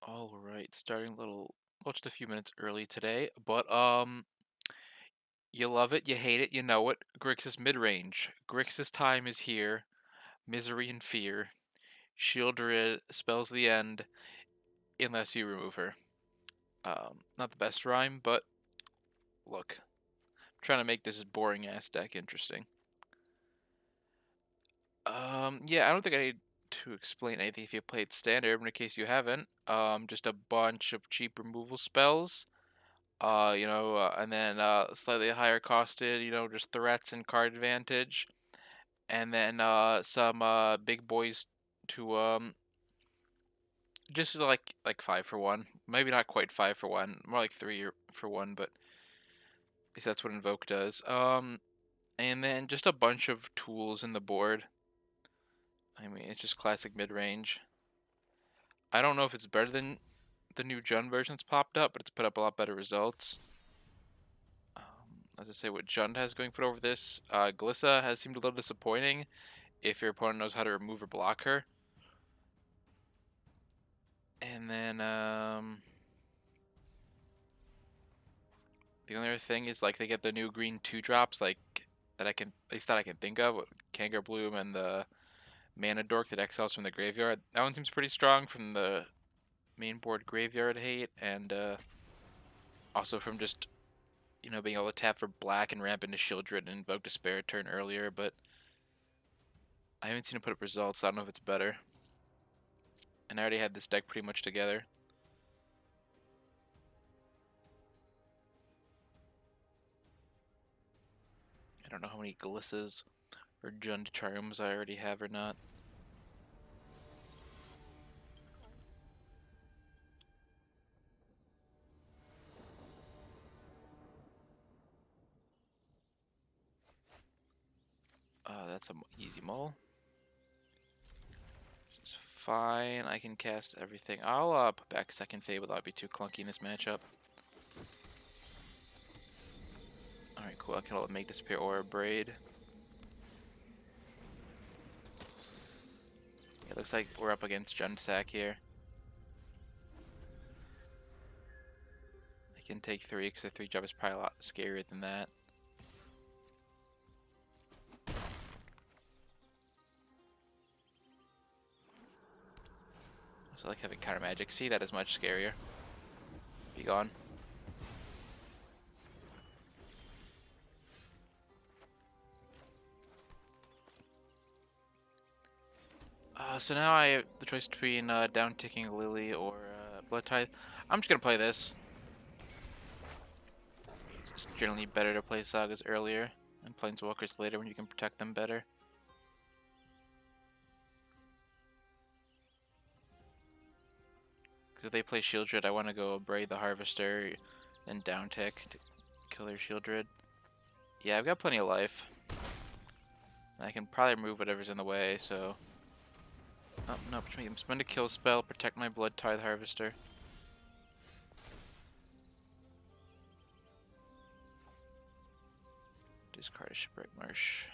All right, starting a little, well, just a few minutes early today, but you love it, you hate it, you know it. Grixis Midrange. Grixis time is here. Misery and fear. Shieldred spells the end unless you remove her. Not the best rhyme, but look, I'm trying to make this boring ass deck interesting. Yeah, I don't think I need to explain anything if you played standard, but in case you haven't, just a bunch of cheap removal spells. And then slightly higher costed, just threats and card advantage, and then some big boys to just like 5 for 1, maybe not quite 5 for 1, more like for 1, but at least that's what Invoke does. And then just a bunch of tools in the board. I mean, it's just classic mid range. I don't know if it's better than the new Jund versions popped up, but it's put up a lot better results. As I say, what Jund has going for it over this, Glissa has seemed a little disappointing if your opponent knows how to remove or block her. And then the only other thing is like they get the new green 2-drops like that at least that I can think of, Kangar Bloom and the Mana Dork that exiles from the graveyard. That one seems pretty strong from the main board graveyard hate, and also from just being able to tap for black and ramp into Shieldred and invoke Despair turn earlier, but I haven't seen it put up results, so I don't know if it's better. And I already had this deck pretty much together. I don't know how many Glissas or Jund Charms I already have or not. That's an easy mull. This is fine. I can cast everything. I'll put back second Fable. That'd be too clunky in this matchup. Alright, cool. I can make Disappear or Braid. It looks like we're up against Jundsack here. I can take 3 because the 3-drop is probably a lot scarier than that. Also like having counter magic. See, that is much scarier. Be gone. So now I have the choice between down-ticking Lily or Blood Tithe. I'm just gonna play this. It's generally better to play Sagas earlier and Planeswalkers later when you can protect them better. Because if they play Shieldred, I want to go Braid the Harvester and down-tick to kill their Shieldred. Yeah, I've got plenty of life. I can probably remove whatever's in the way, so... Oh, no, I'm spend a kill spell, protect my Blood Tithe Harvester. Discard a Shipwreck Marsh.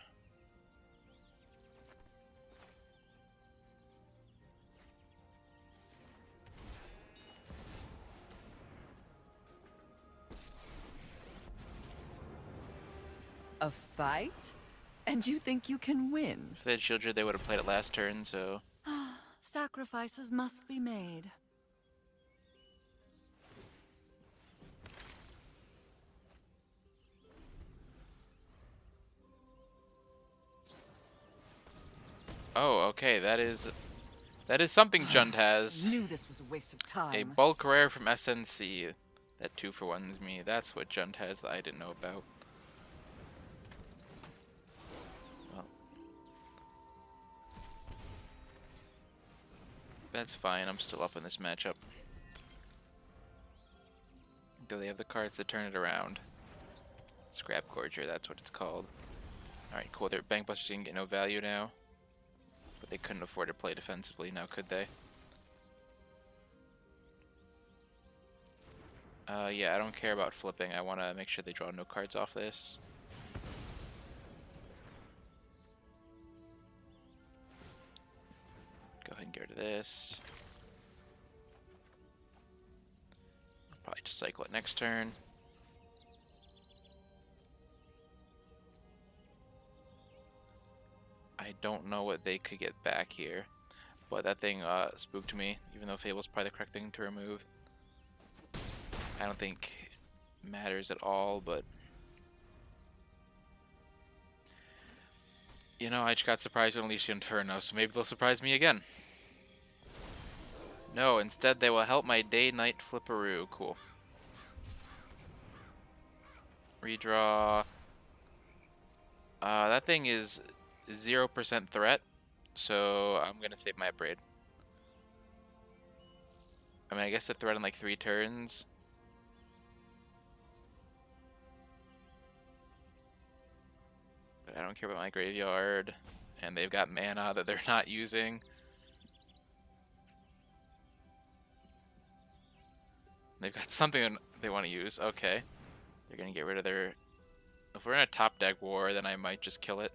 A fight? And you think you can win? If they had Shieldred, they would have played it last turn, so... Sacrifices must be made. Oh, okay, that is something Jund has. Knew this was a waste of time. A bulk rare from SNC. That 2-for-1's me. That's what Jund has that I didn't know about. Well, that's fine. I'm still up in this matchup. Do they have the cards to turn it around? Scrap Gorger, that's what it's called. Alright, cool. Their Bank Busters can get no value now. But they couldn't afford to play defensively now, could they? Yeah, I don't care about flipping. I want to make sure they draw no cards off this. Go ahead and get rid of this. Probably just cycle it next turn. I don't know what they could get back here, but that thing spooked me, even though Fable's probably the correct thing to remove. I don't think it matters at all, but you know, I just got surprised with Unleash Inferno, so maybe they'll surprise me again. No, instead they will help my day-night flipperoo. Cool. Redraw. That thing is 0% threat, so I'm gonna save my upgrade. I mean, I guess the threat in like 3 turns. But I don't care about my graveyard, and they've got mana that they're not using. They've got something they want to use. Okay. They're gonna get rid of their... If we're in a top deck war, then I might just kill it.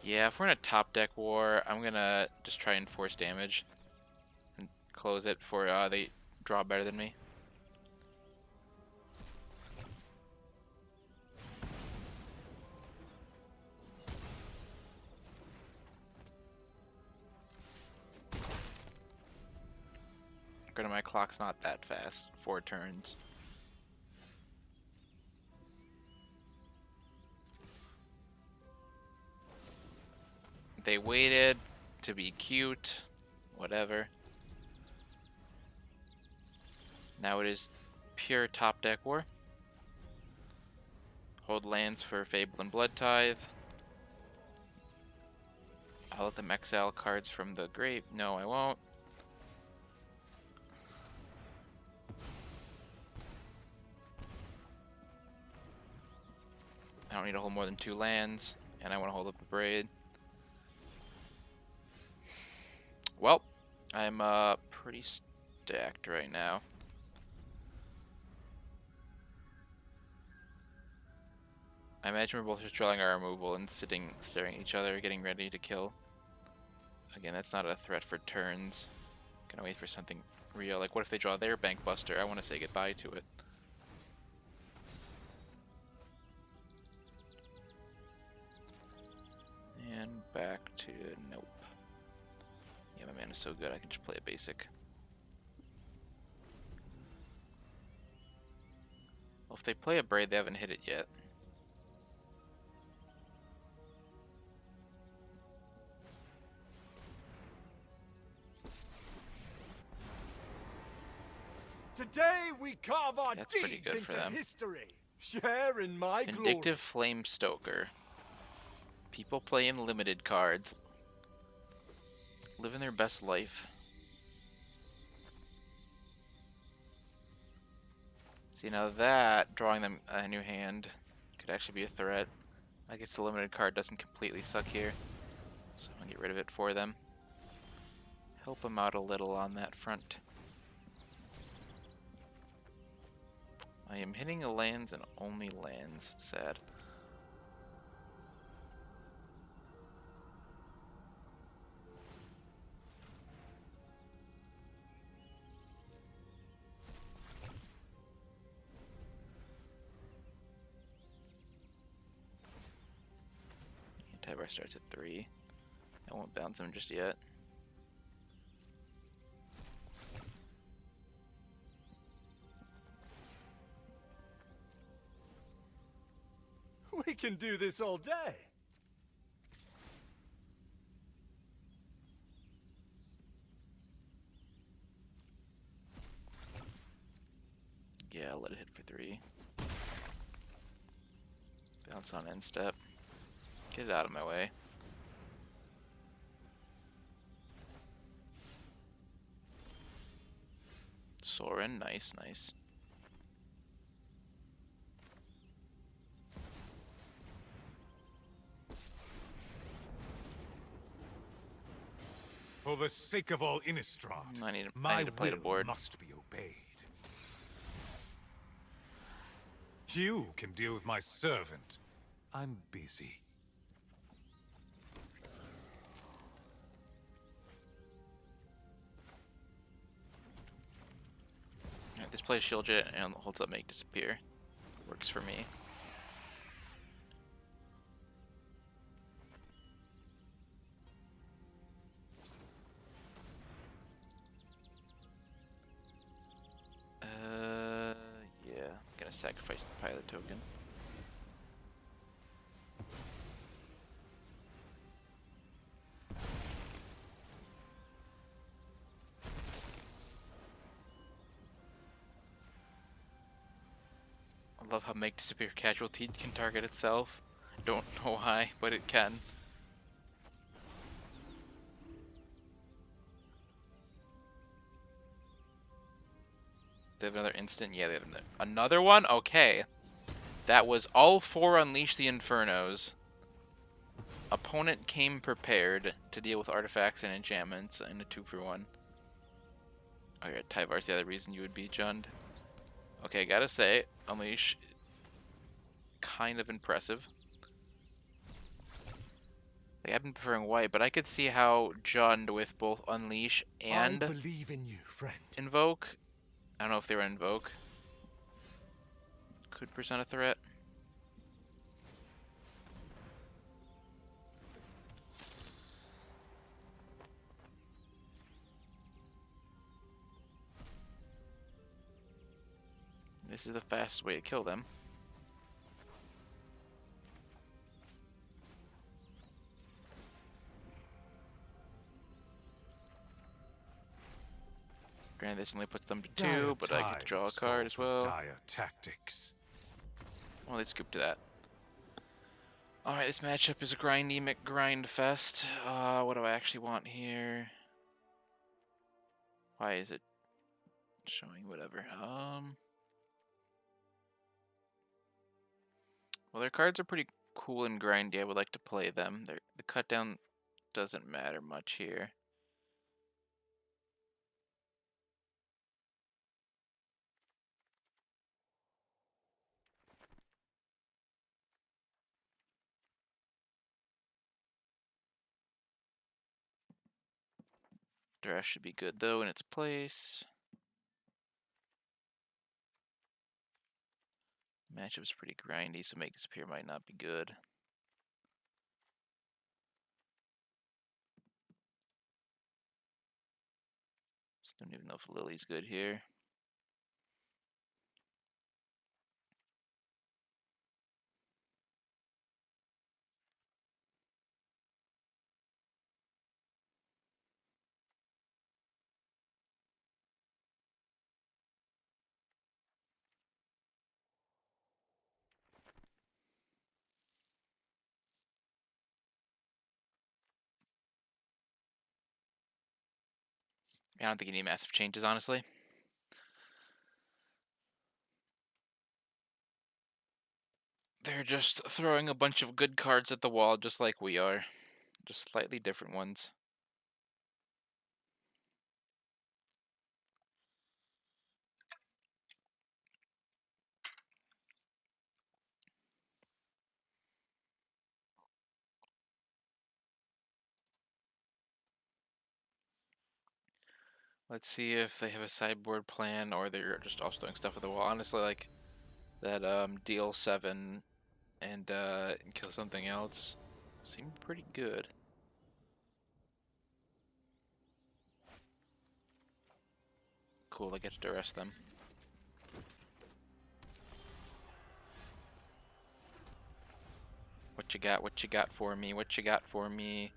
Yeah, if we're in a top deck war, I'm gonna just try and force damage and close it before they draw better than me. Granted, my clock's not that fast. 4 turns. They waited to be cute. Whatever. Now it is pure top deck war. Hold lands for Fable and Blood Tithe. I'll let them exile cards from the grave. No, I won't. I don't need to hold more than 2 lands, and I want to hold up a Braid. Well, I'm pretty stacked right now. I imagine we're both just drawing our removal and sitting, staring at each other, getting ready to kill. Again, that's not a threat for turns. Gonna wait for something real. Like, what if they draw their Bank Buster? I want to say goodbye to it. And back to nope. Yeah, my mana's so good I can just play a basic. Well, if they play a Braid, they haven't hit it yet. Today we carve our That's pretty deeds good for into them. history. Share in my glory. Vindictive Flame Stoker. People playing limited cards. Living their best life. See, now that, drawing them a new hand, could actually be a threat. I guess the limited card doesn't completely suck here. So I'm gonna get rid of it for them. Help them out a little on that front. I am hitting the lands and only lands. Sad. Anti-bar starts at 3. I won't bounce him just yet. We can do this all day. Yeah, I'll let it hit for 3. Bounce on end step. Get it out of my way. Soren, nice, nice. For the sake of all Innistrad, I need my to play the will board. must be obeyed. You can deal with my servant. I'm busy. play Shield Jet and holds up Make Disappear. Works for me. Yeah, I'm gonna sacrifice the pilot token. I love how Make Disappear Casualty can target itself. I don't know why, but it can. They have another instant? Yeah, they have another one? Okay. That was all 4 Unleash the Infernos. Opponent came prepared to deal with artifacts and enchantments in a 2-for-1. Okay, Tyvar's the other reason you would be Jund. Okay, gotta say, Unleash, kind of impressive. Like, I've been preferring white, but I could see how Jund with both Unleash and I believe in you, friend. Invoke. I don't know if they were Invoke. Could present a threat. This is the fastest way to kill them. Granted, this only puts them to 2, but I get to draw a card as well. Dire tactics. Well, let's scoop to that. Alright, this matchup is a grindy McGrind fest. What do I actually want here? Why is it showing whatever? Well, their cards are pretty cool and grindy. I would like to play them. The cut down doesn't matter much here. Dress should be good though in its place. Matchup's pretty grindy, so Make Disappear might not be good. Just don't even know if Lily's good here. I don't think any massive changes, honestly. They're just throwing a bunch of good cards at the wall, just like we are. Just slightly different ones. Let's see if they have a sideboard plan or they're just also doing stuff at the wall. Honestly, like that deal 7 and kill something else seemed pretty good. Cool, I get to arrest them. What you got? What you got for me? What you got for me?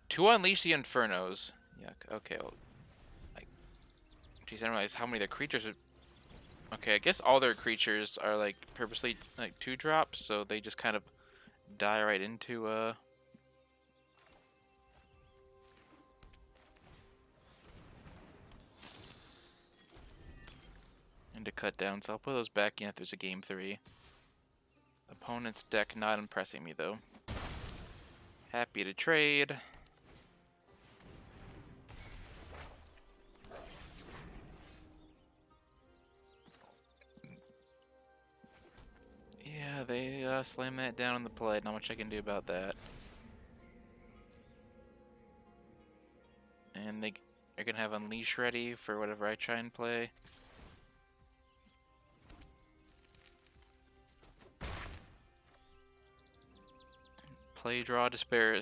2 Unleash the Infernos. Yuck. Okay, well, like, geez, I don't realize how many of their creatures are. Okay, I guess all their creatures are like purposely like 2-drops, so they just kind of die right into cut down. So I'll put those back in if there's a game 3. Opponent's deck not impressing me though. Happy to trade. Yeah, they slam that down on the play. Not much I can do about that. And they are gonna have Unleash ready for whatever I try and play. Play, draw, despair.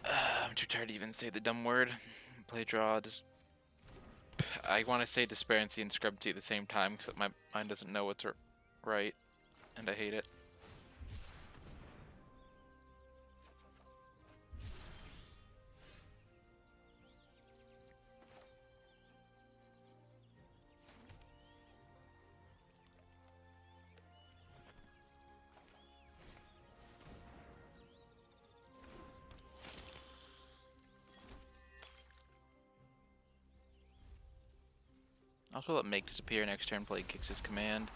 I'm too tired to even say the dumb word. Play, draw, I want to say Despairancy and Scrubsy at the same time because my mind doesn't know what's right, and I hate it. Also let Make disappear next turn, play Grixis command.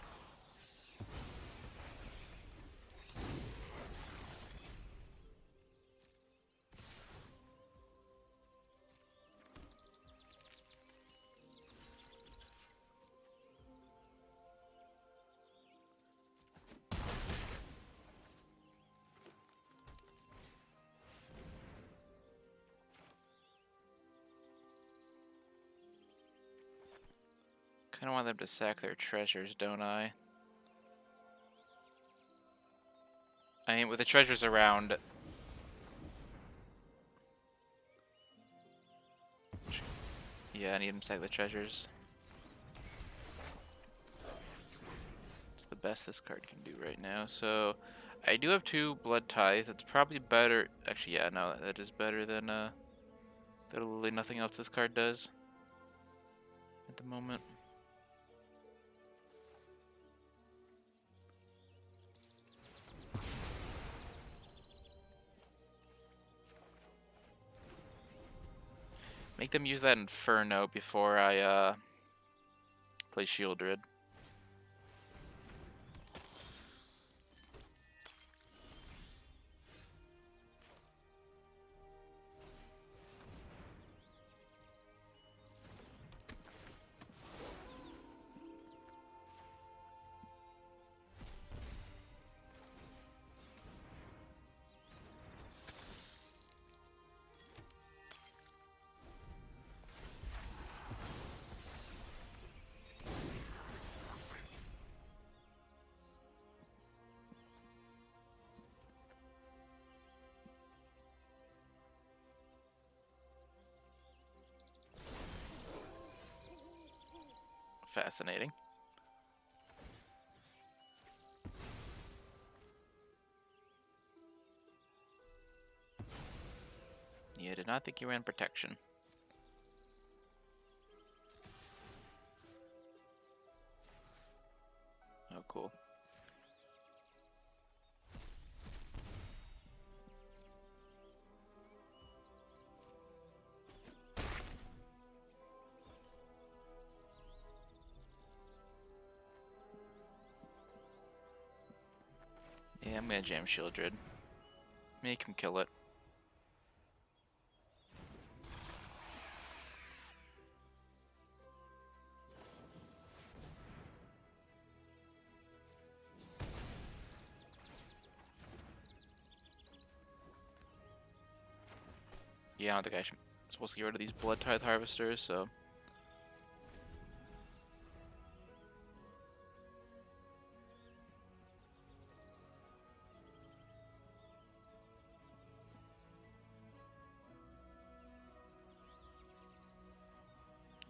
Kinda want them to sack their treasures, don't I? I mean, with the treasures around... Yeah, I need them to sack the treasures. It's the best this card can do right now, so... I do have 2 Blood Ties, that's probably better... Actually, yeah, no, that is better than, literally nothing else this card does. At the moment. Make them use that Inferno before I play Shieldred. Fascinating. Yeah, I did not think you ran protection. Oh, cool. Yeah, I'm gonna jam Shieldred. Make him kill it. Yeah, I don't think I'm supposed to get rid of these Blood Tithe Harvesters, so...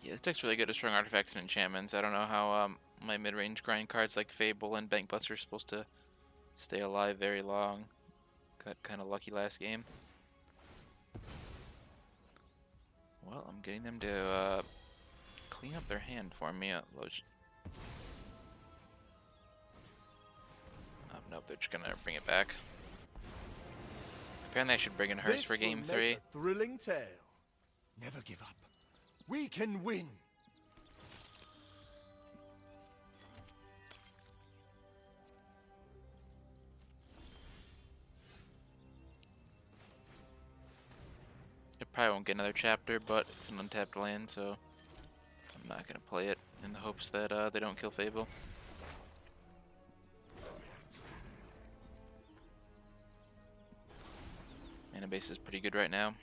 Yeah, this deck's really good at strong artifacts and enchantments. I don't know how my mid-range grind cards like Fable and Bankbuster are supposed to stay alive very long. Got kind of lucky last game. Well, I'm getting them to clean up their hand for me. Oh, nope, they're just gonna bring it back. Apparently I should bring in Hearse for game 3. A thrilling tale. Never give up. We can win. I probably won't get another chapter, but it's an untapped land, so I'm not gonna play it in the hopes that they don't kill Fable. Mana base is pretty good right now.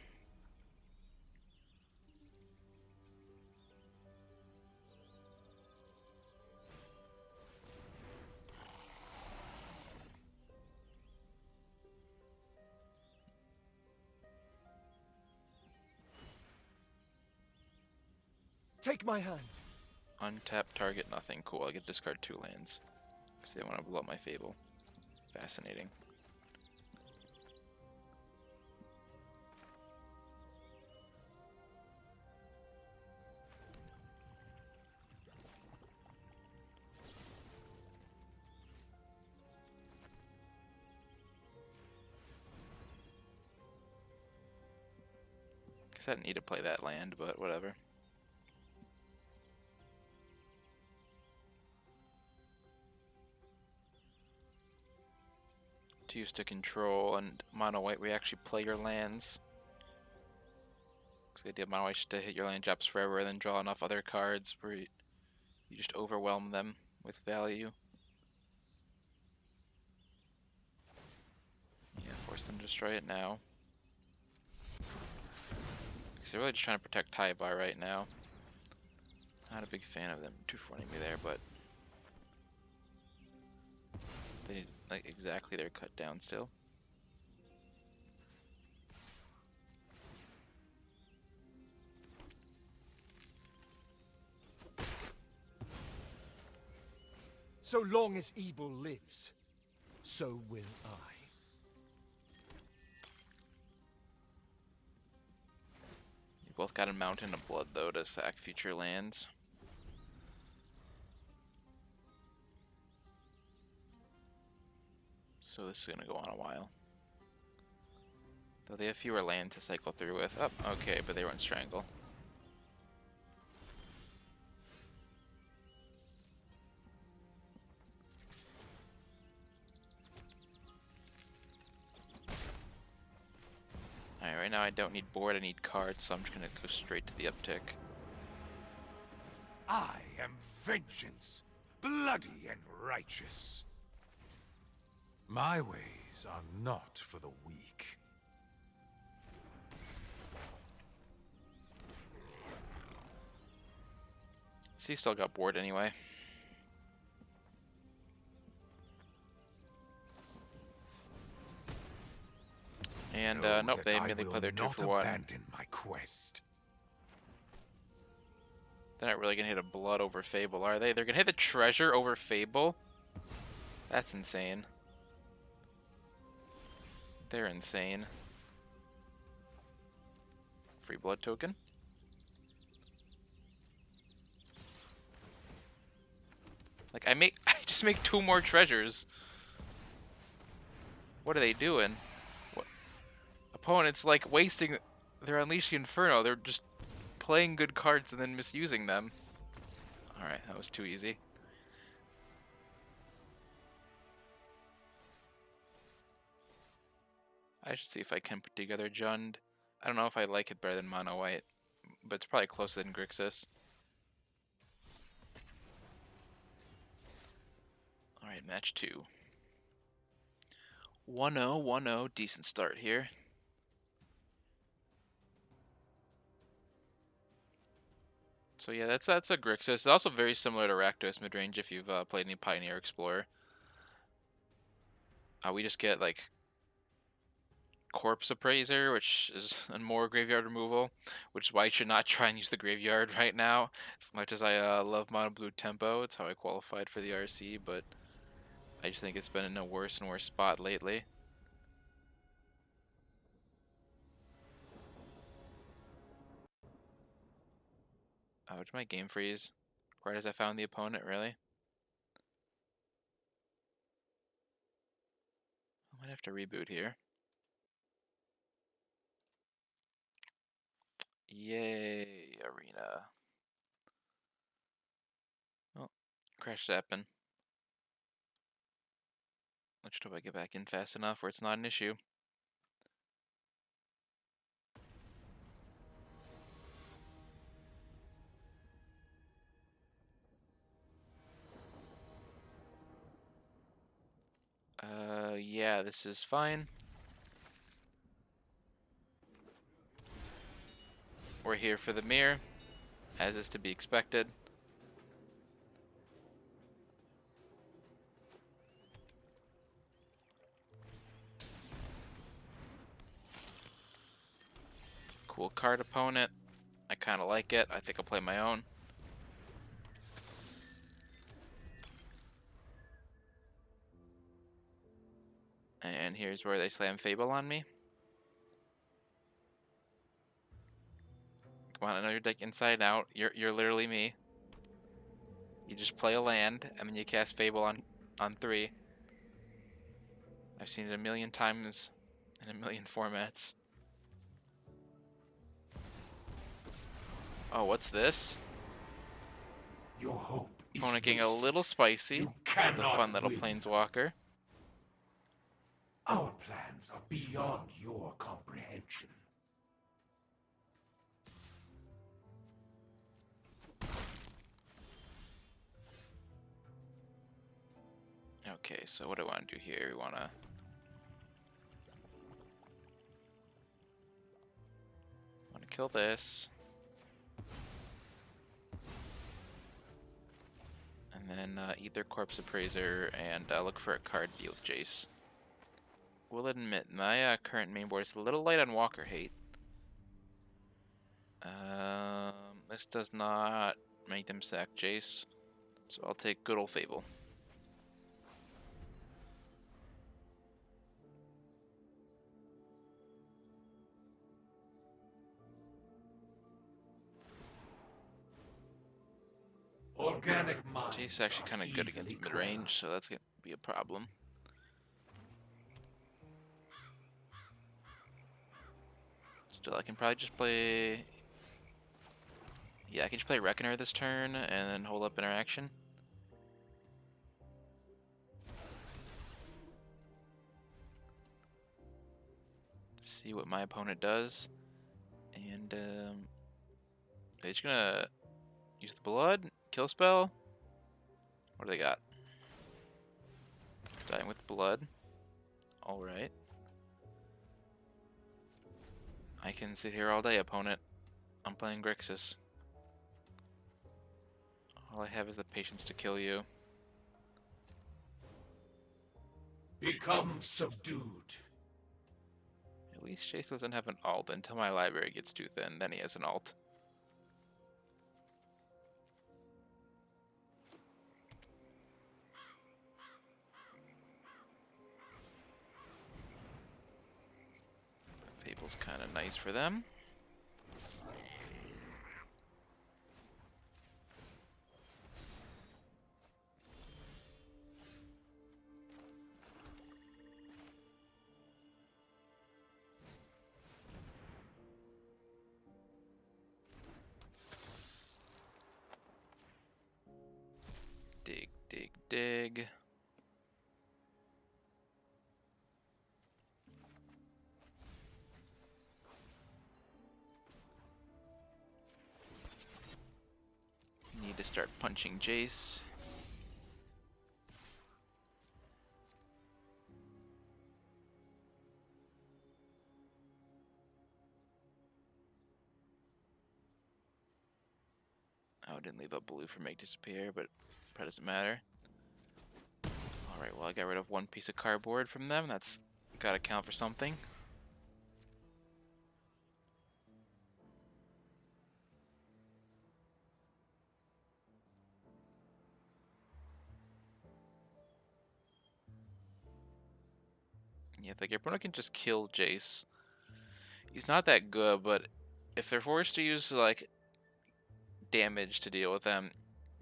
Take my hand. Untap target nothing. Cool. I get to discard 2 lands. Because they want to blow up my Fable. Fascinating. Guess I didn't need to play that land, but whatever. To use to control, and mono white, we actually play your lands. Because the idea of mono white is to hit your land drops forever and then draw enough other cards where you just overwhelm them with value. Yeah, force them to destroy it now. Because they're really just trying to protect Tyvar right now. Not a big fan of them 2-4ing me there, but they need like exactly their cut down still. So long as evil lives, so will I. You both got a Mountain of Blood though to sack future lands. So this is gonna go on a while. Though they have fewer lands to cycle through with. Oh, okay, but they run Strangle. Alright, right now I don't need board, I need cards, so I'm just gonna go straight to the uptick. I am vengeance, bloody and righteous. My ways are not for the weak. See, still got board anyway. And Know nope, that they I immediately will play their 2 not for 1. abandon my quest. They're not really gonna hit a blood over Fable, are they? They're gonna hit the treasure over Fable? That's insane. They're insane. Free blood token. Like I just make 2 more treasures. What are they doing? What? Opponents like wasting their Unleash the Inferno. They're just playing good cards and then misusing them. Alright, that was too easy. I should see if I can put together Jund. I don't know if I like it better than Mono White, but it's probably closer than Grixis. Alright, match 2. 1-0, 1-0, decent start here. So yeah, that's a Grixis. It's also very similar to Rakdos Midrange if you've played any Pioneer Explorer. We just get like Corpse Appraiser, which is more graveyard removal, which is why you should not try and use the graveyard right now. As much as I love Mono Blue Tempo, it's how I qualified for the RC, but I just think it's been in a worse and worse spot lately. Oh, did my game freeze? Right as I found the opponent, really? I might have to reboot here. Yay, Arena. Oh, crash happen. Let's hope I get back in fast enough where it's not an issue. Yeah, this is fine. We're here for the mirror, as is to be expected. Cool card opponent. I kind of like it. I think I'll play my own. And here's where they slam Fable on me. Come on, I know your deck inside and out. You're literally me. You just play a land, and then you cast Fable on 3. I've seen it a million times in a million formats. Oh, what's this? Your hope is Opponent getting a wasted. little spicy. You The cannot fun little win. planeswalker. Our plans are beyond your comprehension. Okay, so what do I want to do here? We want to... kill this. And then either Corpse Appraiser and look for a card to deal with Jace. Will admit, my current main board is a little light on Walker Hate. This does not make them sack Jace, so I'll take good old Fable. Organic minds Jace actually kind of good easily against corrupted. midrange, so that's going to be a problem. Still, I can probably just play... Yeah, I can just play Reckoner this turn and then hold up interaction. See what my opponent does. And they're just gonna use the blood, kill spell. What do they got? Dying with blood. Alright. I can sit here all day, opponent. I'm playing Grixis. All I have is the patience to kill you. Become subdued. At least Chase doesn't have an alt until my library gets too thin, then he has an alt. Fable's kind of nice for them. Dig, dig, dig. Need to start punching Jace. Oh, I didn't leave a blue for make disappear, but that doesn't matter. Alright, well I got rid of one piece of cardboard from them. That's gotta count for something. Yeah, like your opponent can just kill Jace. He's not that good, but if they're forced to use like damage to deal with them,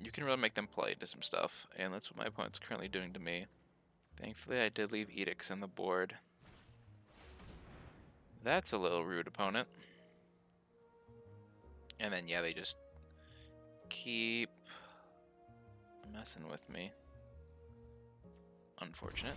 you can really make them play into some stuff, and that's what my opponent's currently doing to me. Thankfully, I did leave Edicts on the board. That's a little rude, opponent. And then, yeah, they just keep messing with me. Unfortunate.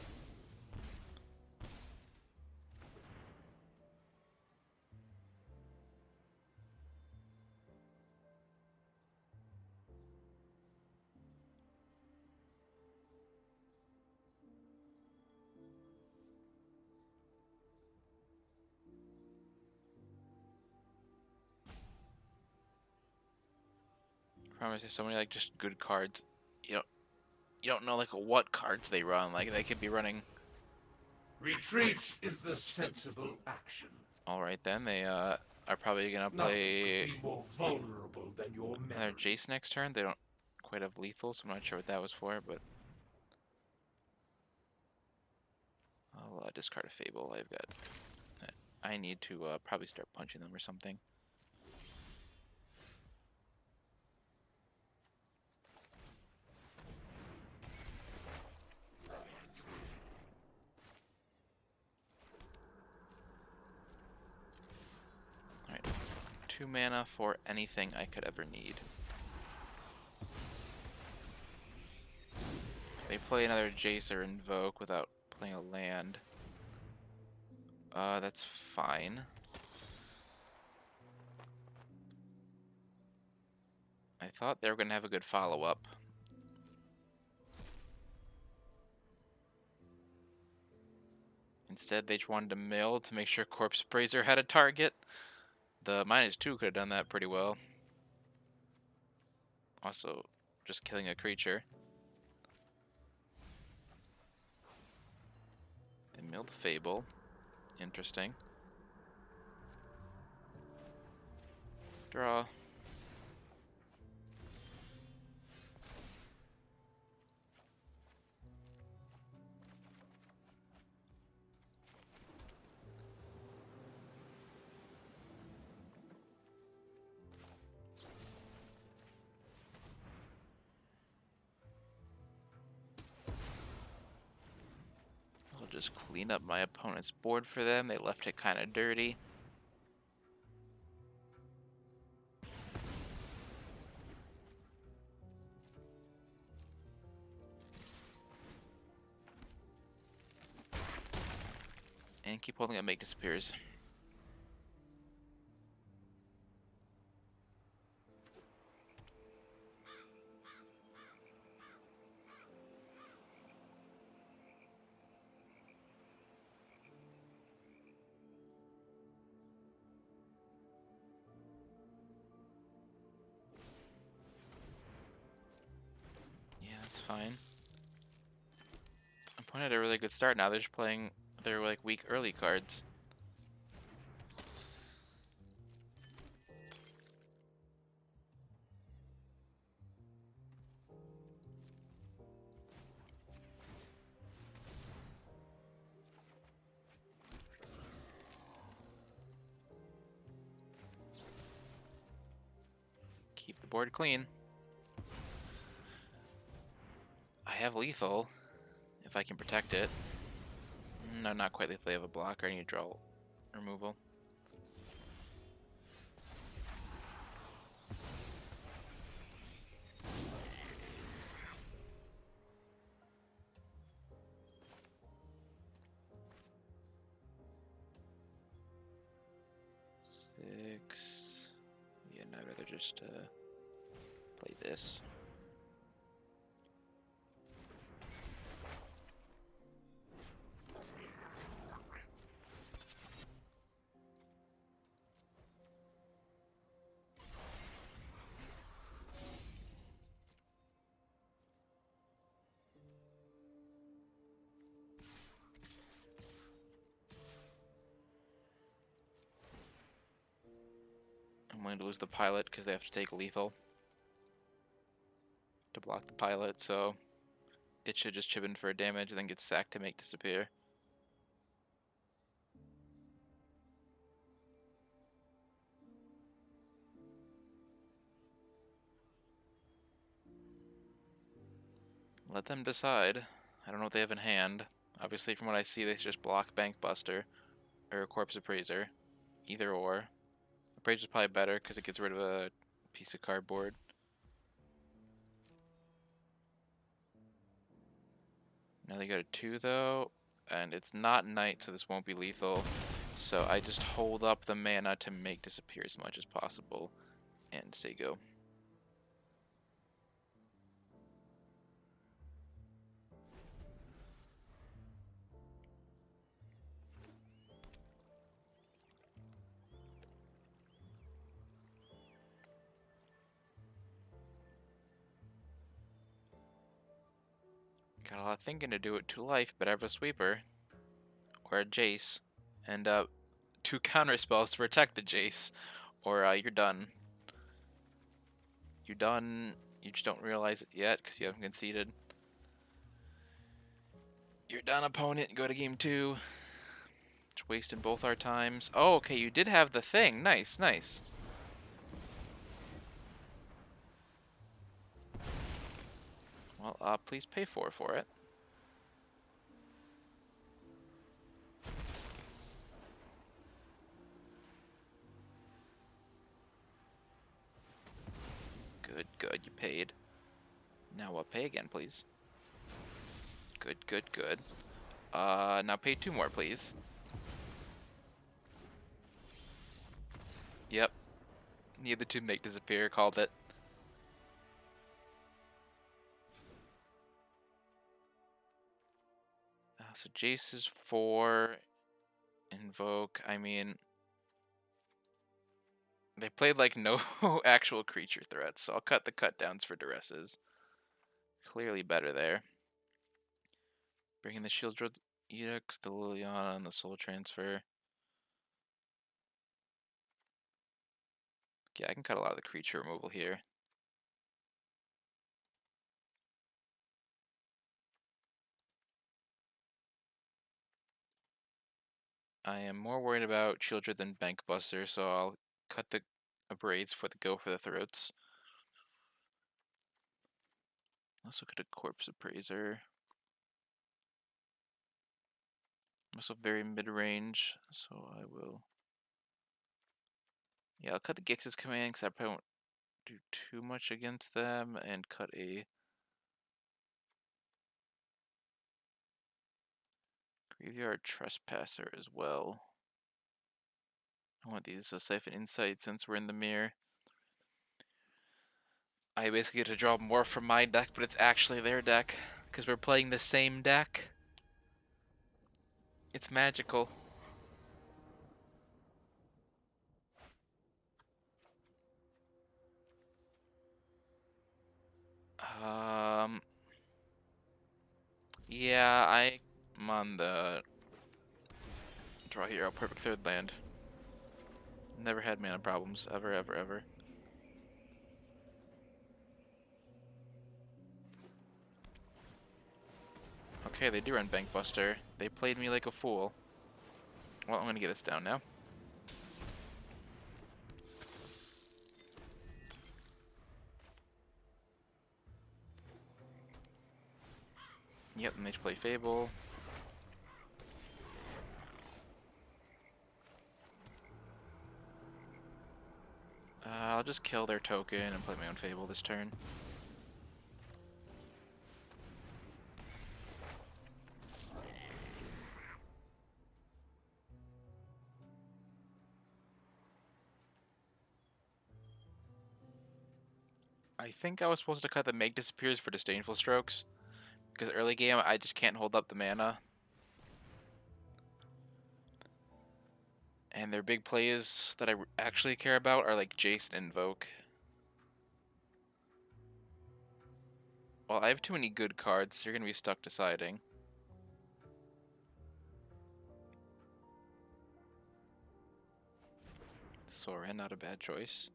Promise there's so many like just good cards. You don't know like what cards they run. Like they could be running. Retreat is the sensible action. All right then, they are are probably gonna Nothing could play be more vulnerable than your another memory. Jace next turn. They don't quite have lethal, so I'm not sure what that was for, but I'll discard a Fable. I've got. I need to probably start punching them or something. Alright, 2 mana for anything I could ever need. If they play another Jace or Invoke without playing a land, that's fine. I thought they were gonna have a good follow-up. Instead, they just wanted to mill to make sure Corpse Praiser had a target. The -2 could have done that pretty well. Also, just killing a creature. They milled the Fable. Interesting. Draw. I'll just clean up my opponent's board for them. They left it kind of dirty. And keep holding up, make disappears. Yeah, that's fine. Opponent had a really good start now. They're just playing their like weak early cards. Keep the board clean. I have lethal, if I can protect it. No, not quite lethal. I have a blocker. I need to draw removal. Six. Yeah, no, I'd rather just play this. I'm going to lose the pilot because they have to take lethal to block the pilot, so it should just chip in for damage and then get sacked to make disappear. Let them decide. I don't know what they have in hand. Obviously, from what I see, they just block Bankbuster or Corpse Appraiser. Either or. Appraiser's probably better because it gets rid of a piece of cardboard. Now they go to 2 though, and it's not night, so this won't be lethal. So I just hold up the mana to make disappear as much as possible, and say go. Got a lot of thinking to do it to life, but I have a sweeper or a Jace, and 2 counter spells to protect the Jace, or you're done. You're done. You just don't realize it yet because you haven't conceded. You're done, opponent. Go to game 2. Just wasting both our times. Oh, okay, you did have the thing. Nice, nice. Well, please pay for it. Good, good, you paid. Now pay again, please. Good, good, good. Now pay 2 more, please. Yep. Need the 2 make disappear, called it. So Jace is 4. Invoke, I mean... They played like no actual creature threats, so I'll cut the cut downs for duresses. Clearly better there. Bringing the Shield Drill Edicts, the Liliana, and the Soul Transfer. Yeah, I can cut a lot of the creature removal here. I am more worried about Children than Bank Buster, so I'll cut the Abrades for the go for the throats. Also cut a Corpse Appraiser. I'm also very mid-range, so I will... Yeah, I'll cut the Grixis command because I probably won't do too much against them, and cut a Graveyard Trespasser as well. I want these Siphon Insight since we're in the mirror. I basically get to draw more from my deck, but it's actually their deck because we're playing the same deck. It's magical. Yeah, I'm on the draw hero, perfect 3rd land. Never had mana problems, ever, ever, ever. Okay, they do run Bank Buster. They played me like a fool. Well, I'm gonna get this down now. Yep, and they play Fable. I'll just kill their token and play my own Fable this turn. I think I was supposed to cut the Make Disappears for Disdainful Strokes, because early game I just can't hold up the mana. And their big plays that I actually care about are like Jace and Invoke. Well, I have too many good cards, so you're going to be stuck deciding. Sorin, not a bad choice.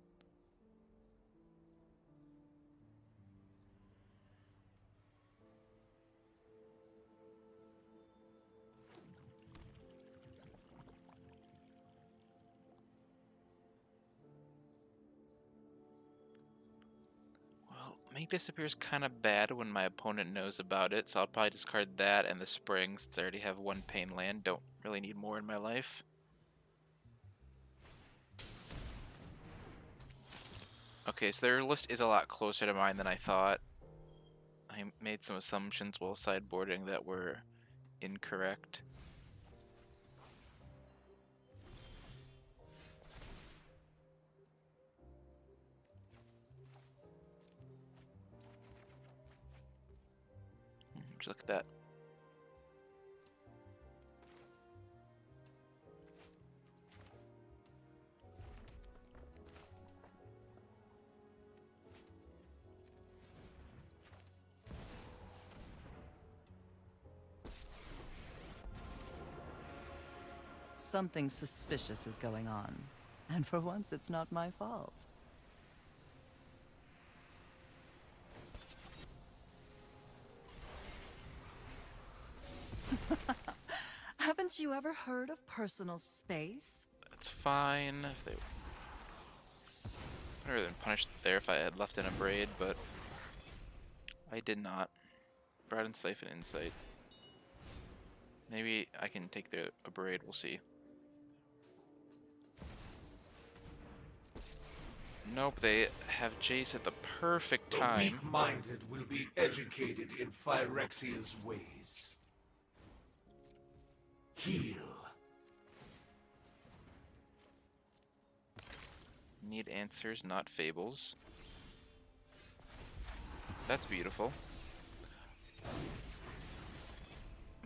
Well, Make Disappear is kind of bad when my opponent knows about it, so I'll probably discard that and the Spring since I already have 1 Pain land. Don't really need more in my life. Okay, so their list is a lot closer to mine than I thought. I made some assumptions while sideboarding that were incorrect. Would you look at that? Something suspicious is going on. And for once, it's not my fault. Haven't you ever heard of personal space? That's fine. If they better than punished there if I had left in a braid, but I did not. Broad and Siphon Insight. Maybe I can take a braid, we'll see. Nope, they have Jace at the perfect The time. weak-minded will be educated in Phyrexia's ways. Heal. Need answers, not fables. That's beautiful.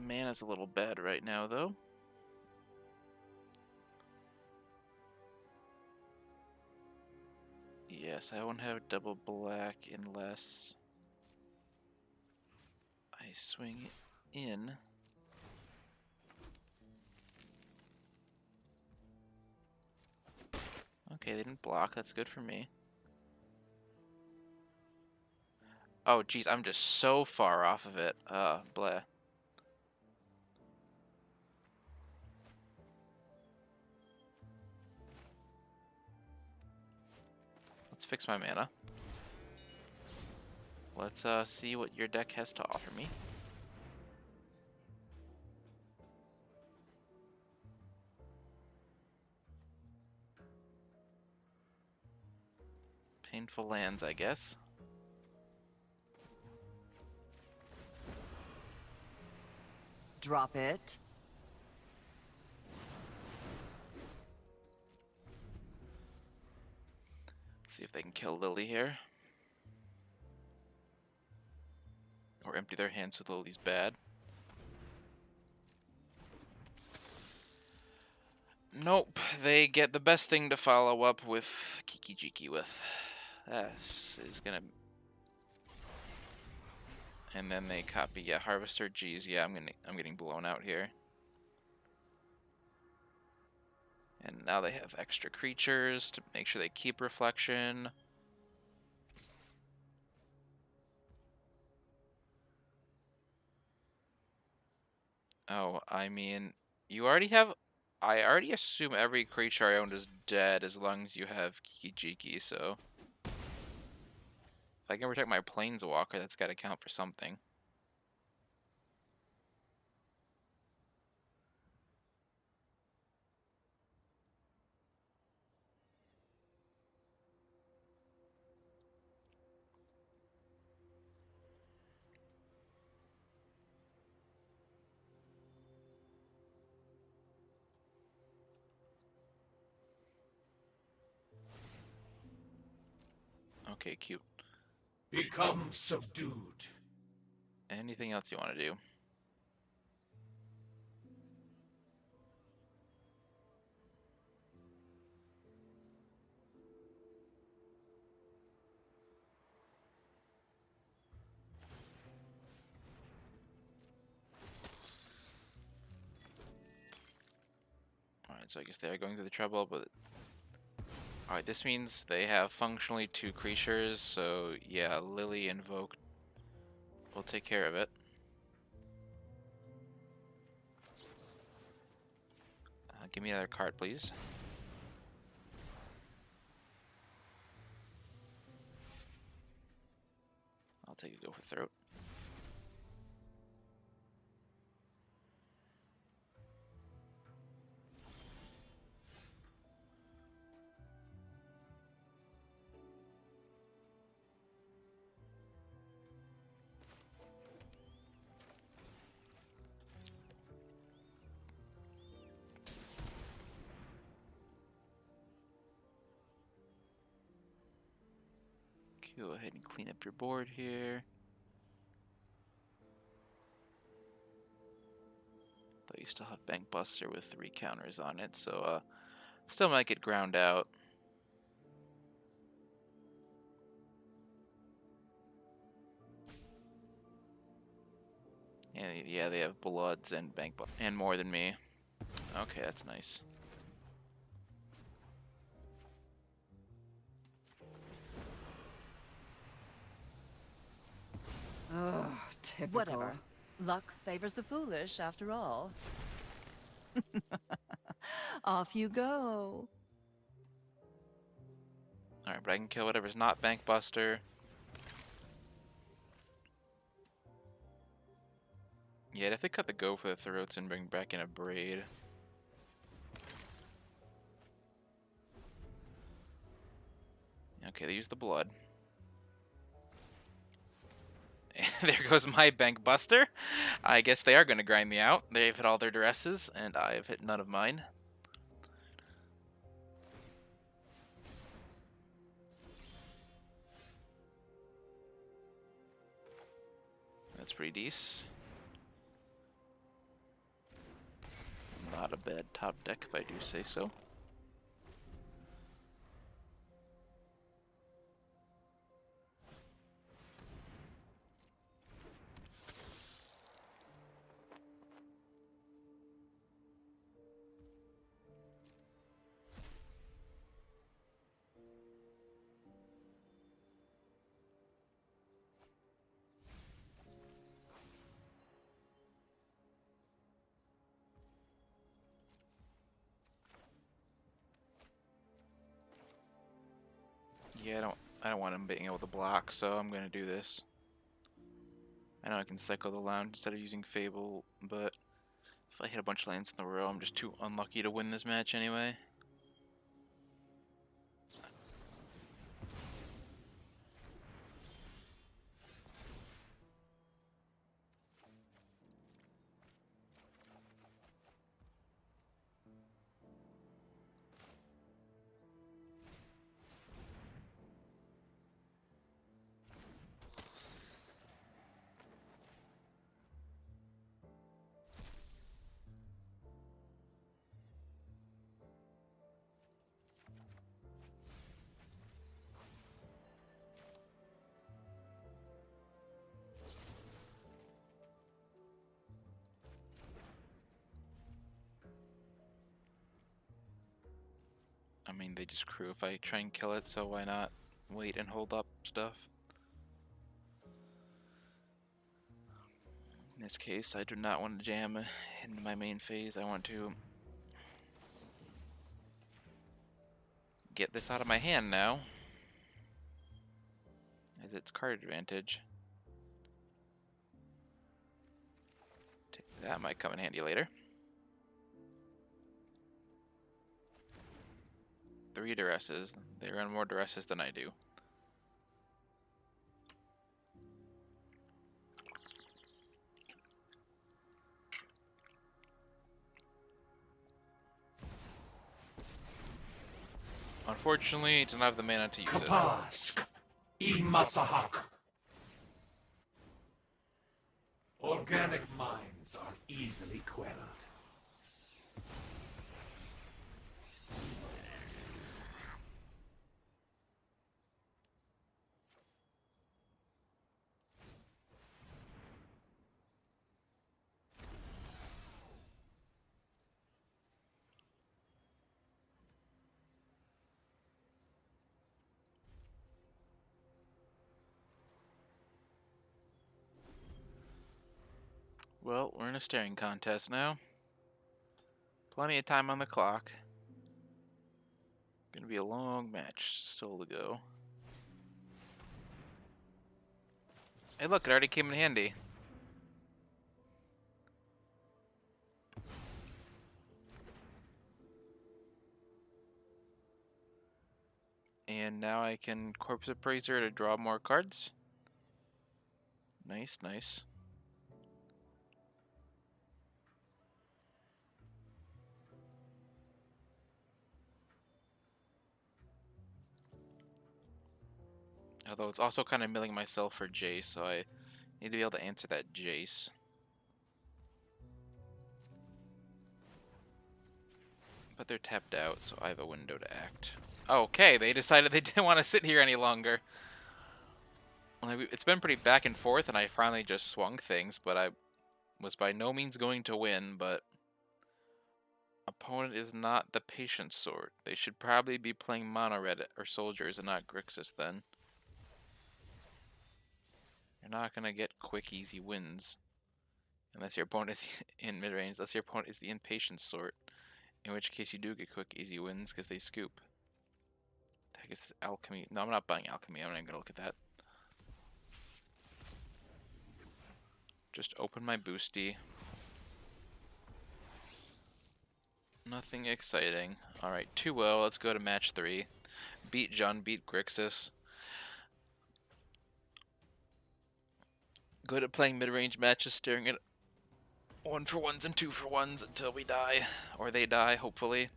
Mana's a little bad right now, though. Yes, I won't have double black unless I swing in. Okay, they didn't block. That's good for me. Oh, geez, I'm just so far off of it. Blah. Let's fix my mana. Let's see what your deck has to offer me. Painful lands, I guess. Drop it. Let's see if they can kill Lily here. Or empty their hands so Lily's bad. Nope, they get the best thing to follow up with Kiki Jiki with. This is gonna... And then they copy, yeah, Harvester. Geez, yeah, I'm getting blown out here. And now they have extra creatures to make sure they keep Reflection. Oh, I mean, you already have... I already assume every creature I owned is dead as long as you have Kiki Jiki, so... If I can protect my Planeswalker, that's gotta count for something. Okay, cute. Become subdued. Anything else you want to do? Alright, so I guess they are going through the trouble, but... Alright, this means they have functionally 2 creatures, so yeah, Lily invoked will take care of it. Give me another card, please. I'll take a go for Throat. Go ahead and clean up your board here. Though you still have Bank Buster with 3 counters on it, so still might get ground out. And yeah, they have Bloods and Bank Buster and more than me. Okay, that's nice. Oh, typical. Whatever. Luck favors the foolish, after all. Off you go. Alright, but I can kill whatever's not Bank Buster. Yeah, if they cut the go for the throats and bring back in a braid. Okay, they use the blood. And there goes my Bank Buster. I guess they are going to grind me out. They've hit all their duresses, and I've hit none of mine. That's pretty decent. Not a bad top deck, if I do say so. Yeah, I don't want him being able to block, so I'm gonna do this. I know I can cycle the lounge instead of using Fable, but if I hit a bunch of lands in a row, I'm just too unlucky to win this match anyway. I mean, they just crew if I try and kill it, so why not wait and hold up stuff? In this case, I do not want to jam into my main phase. I want to get this out of my hand now, as it's card advantage. That might come in handy later. 3 duresses. They run more duresses than I do. Unfortunately, I don't have the mana to use it. Kapashk, Imasahak. Organic minds are easily quelled. Well, we're in a staring contest now. Plenty of time on the clock. Gonna be a long match still to go. Hey look, it already came in handy. And now I can Corpse Appraiser to draw more cards. Nice, nice. Although it's also kind of milling myself for Jace, so I need to be able to answer that Jace. But they're tapped out, so I have a window to act. Okay, they decided they didn't want to sit here any longer. It's been pretty back and forth, and I finally just swung things, but I was by no means going to win, but Opponent is not the patient sort. They should probably be playing mono red or soldiers and not Grixis then. You're not gonna get quick, easy wins. Unless your opponent is in mid-range, unless your opponent is the impatient sort. In which case you do get quick, easy wins because they scoop. I guess alchemy. No, I'm not buying alchemy. I'm not even gonna look at that. Just open my boosty. Nothing exciting. Alright, 2-0. Let's go to match 3. Beat Jun, beat Grixis. Good at playing mid-range matches, staring at 1-for-1s and 2-for-1s until we die. Or they die, hopefully.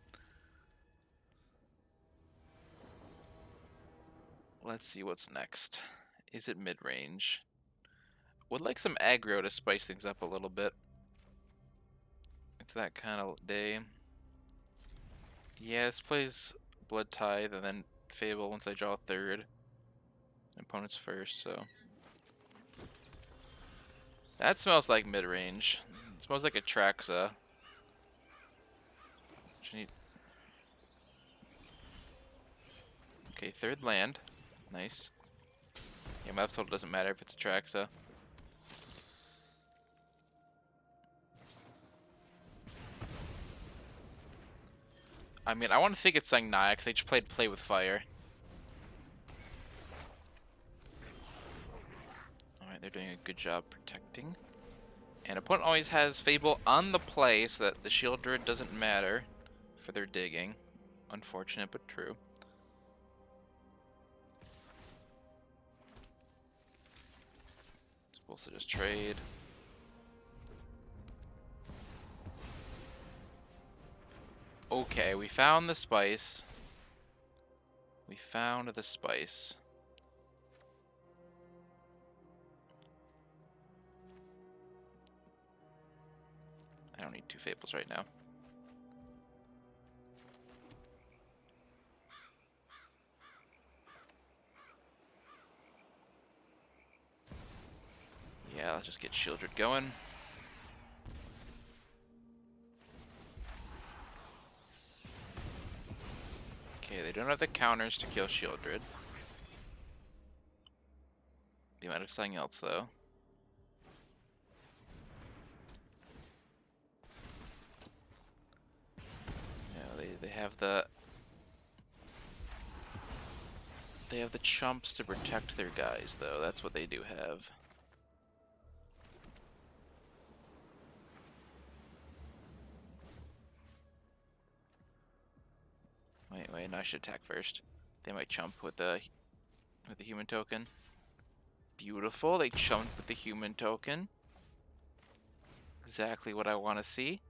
Let's see what's next. Is it mid-range? Would like some aggro to spice things up a little bit. It's that kind of day. Yeah, this plays Blood Tithe and then Fable once I draw third. Opponent's first, so. That smells like mid-range. It smells like a Traxa. Okay, third land. Nice. Yeah, my left total doesn't matter if it's a Traxa. I mean, I want to think it's saying Nyax. They just played Play with Fire. Alright, they're doing a good job protecting. And opponent always has Fable on the play so that the Shield Druid doesn't matter for their digging. Unfortunate, but true. Supposed to just trade. Okay, we found the spice. We found the spice. I don't need 2 Fables right now. Yeah, let's just get Shieldred going. Okay, they don't have the counters to kill Shieldred. They might have something else, though. Yeah, they have the... They have the chumps to protect their guys, though. That's what they do have. Wait, no, I should attack first. They might chump with the human token. Beautiful, they chumped with the human token. Exactly what I want to see.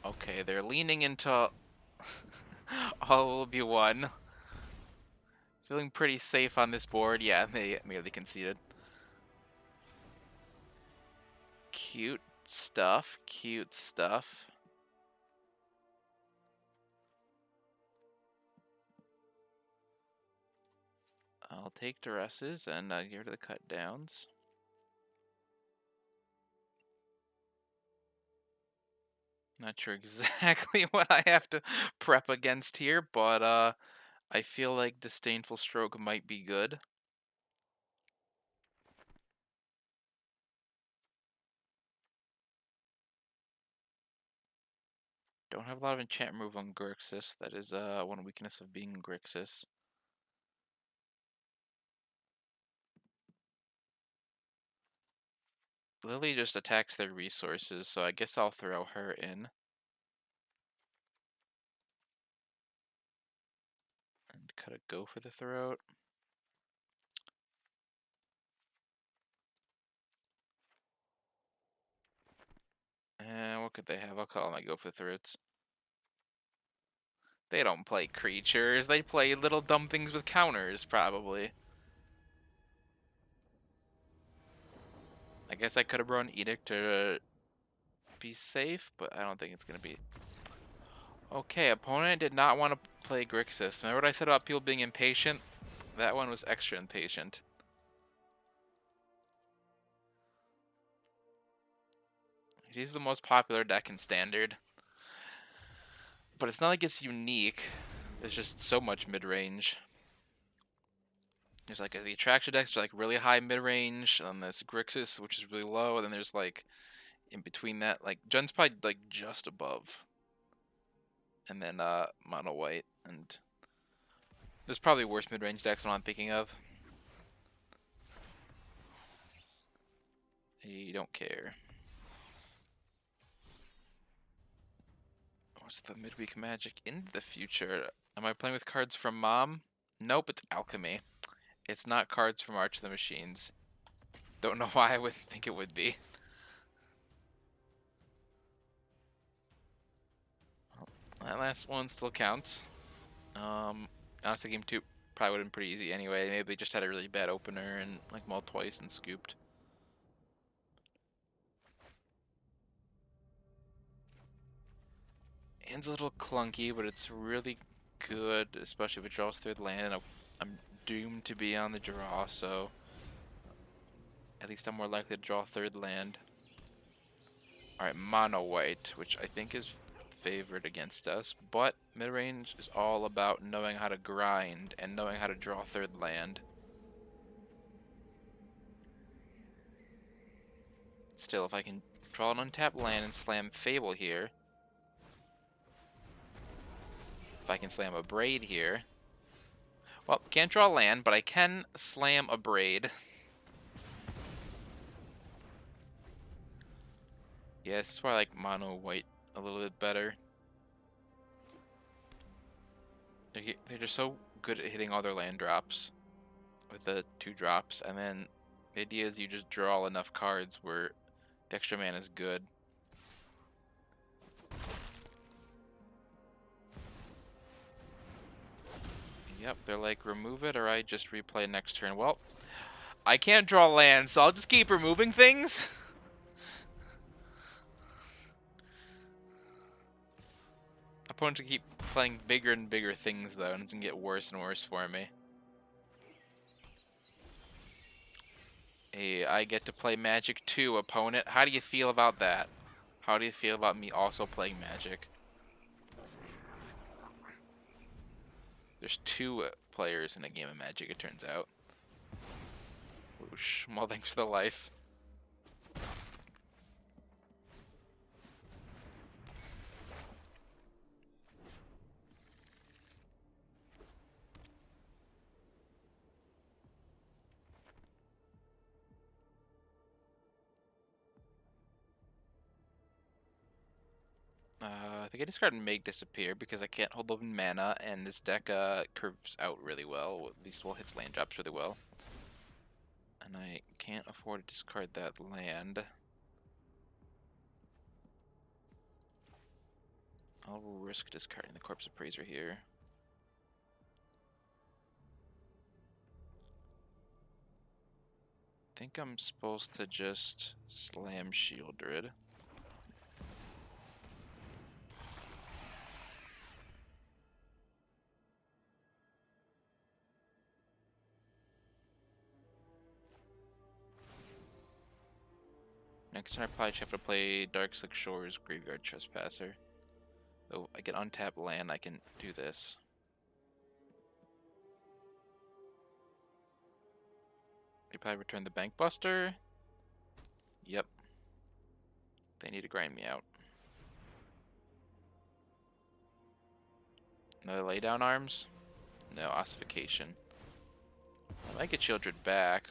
Okay, they're leaning into all will be one. Feeling pretty safe on this board. Yeah, they merely conceded. Cute stuff, cute stuff. I'll take duresses and get rid of the cut downs. Not sure exactly what I have to prep against here, but I feel like Disdainful Stroke might be good. Don't have a lot of enchant removal on Grixis. That is one weakness of being Grixis. Lily just attacks their resources, so I guess I'll throw her in. And cut a go for the throat. And what could they have? I'll call my go for the throats. They don't play creatures. They play little dumb things with counters, probably. I guess I could have run Edict to be safe, but I don't think it's going to be. Okay, opponent did not want to play Grixis. Remember what I said about people being impatient? That one was extra impatient. He's the most popular deck in Standard. But it's not like it's unique. There's just so much mid-range. There's like the attraction decks are like really high mid-range, and then there's Grixis, which is really low, and then there's like in between that, like Jun's probably like just above. And then mono white, and there's probably worse mid-range decks than I'm thinking of. You don't care. What's the midweek magic in the future? Am I playing with cards from Mom? Nope, it's alchemy. It's not cards from Arch of the Machines. Don't know why I would think it would be. Well, that last one still counts. Honestly, game 2 probably would have been pretty easy anyway. Maybe they just had a really bad opener and like mulled twice and scooped. Hand's a little clunky, but it's really good, especially if it draws third land, and I'm doomed to be on the draw, so at least I'm more likely to draw third land. Alright, mono white, which I think is favored against us, but mid-range is all about knowing how to grind and knowing how to draw third land. Still, if I can draw an untapped land and slam Fable here, if I can slam a Braid here, well, can't draw land, but I can slam a Braid. Yeah, this is why I like mono white a little bit better. They're just so good at hitting all their land drops with the 2 drops, and then the idea is you just draw enough cards where the extra mana is good. Yep, they're like, remove it or I just replay next turn. Well, I can't draw land, so I'll just keep removing things. Opponents will keep playing bigger and bigger things, though, and it's gonna get worse and worse for me. Hey, I get to play Magic too, opponent. How do you feel about that? How do you feel about me also playing Magic? There's 2 players in a game of Magic, it turns out. Whoosh. Well, thanks for the life. I think I discard Make Disappear because I can't hold open mana, and this deck curves out really well. At least will hits land drops really well. And I can't afford to discard that land. I'll risk discarding the Corpse Appraiser here. I think I'm supposed to just slam Shieldred. Next turn I probably have to play Darkslick Shores, Graveyard Trespasser. Though I get untapped land, I can do this. They probably return the Bank Buster. Yep. They need to grind me out. Another Laydown Arms? No, Ossification. I might get Shieldred back.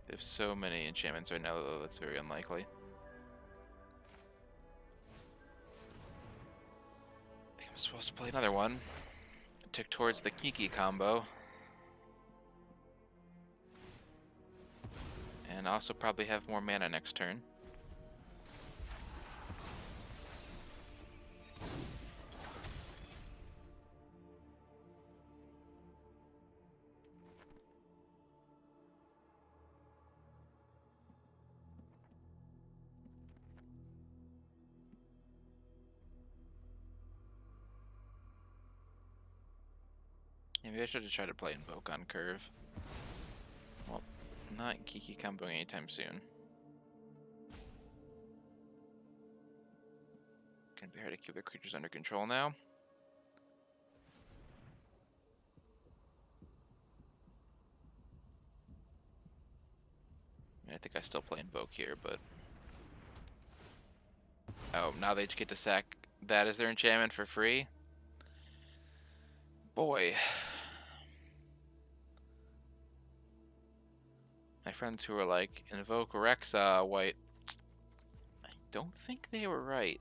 They have so many enchantments right now, though, that's very unlikely. I think I'm supposed to play another one. Tick towards the Kiki combo. And also probably have more mana next turn. Maybe I should have tried to play Invoke on curve. Well, not Kiki comboing anytime soon. Gonna be hard to keep the creatures under control now. I think I still play Invoke here, but... Oh, now they get to sack that as their enchantment for free? Boy. My friends who were like, Invoke Rexa, white. I don't think they were right.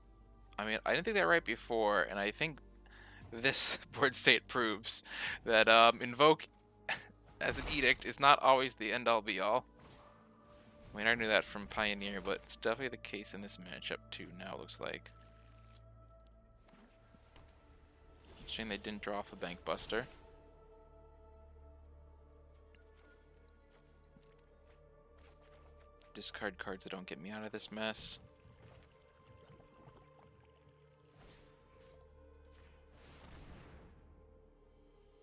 I mean, I didn't think they were right before, and I think this board state proves that Invoke as an edict is not always the end-all be-all. I mean, I knew that from Pioneer, but it's definitely the case in this matchup too now, it looks like. Shame they didn't draw off a Bank Buster. Discard cards that don't get me out of this mess.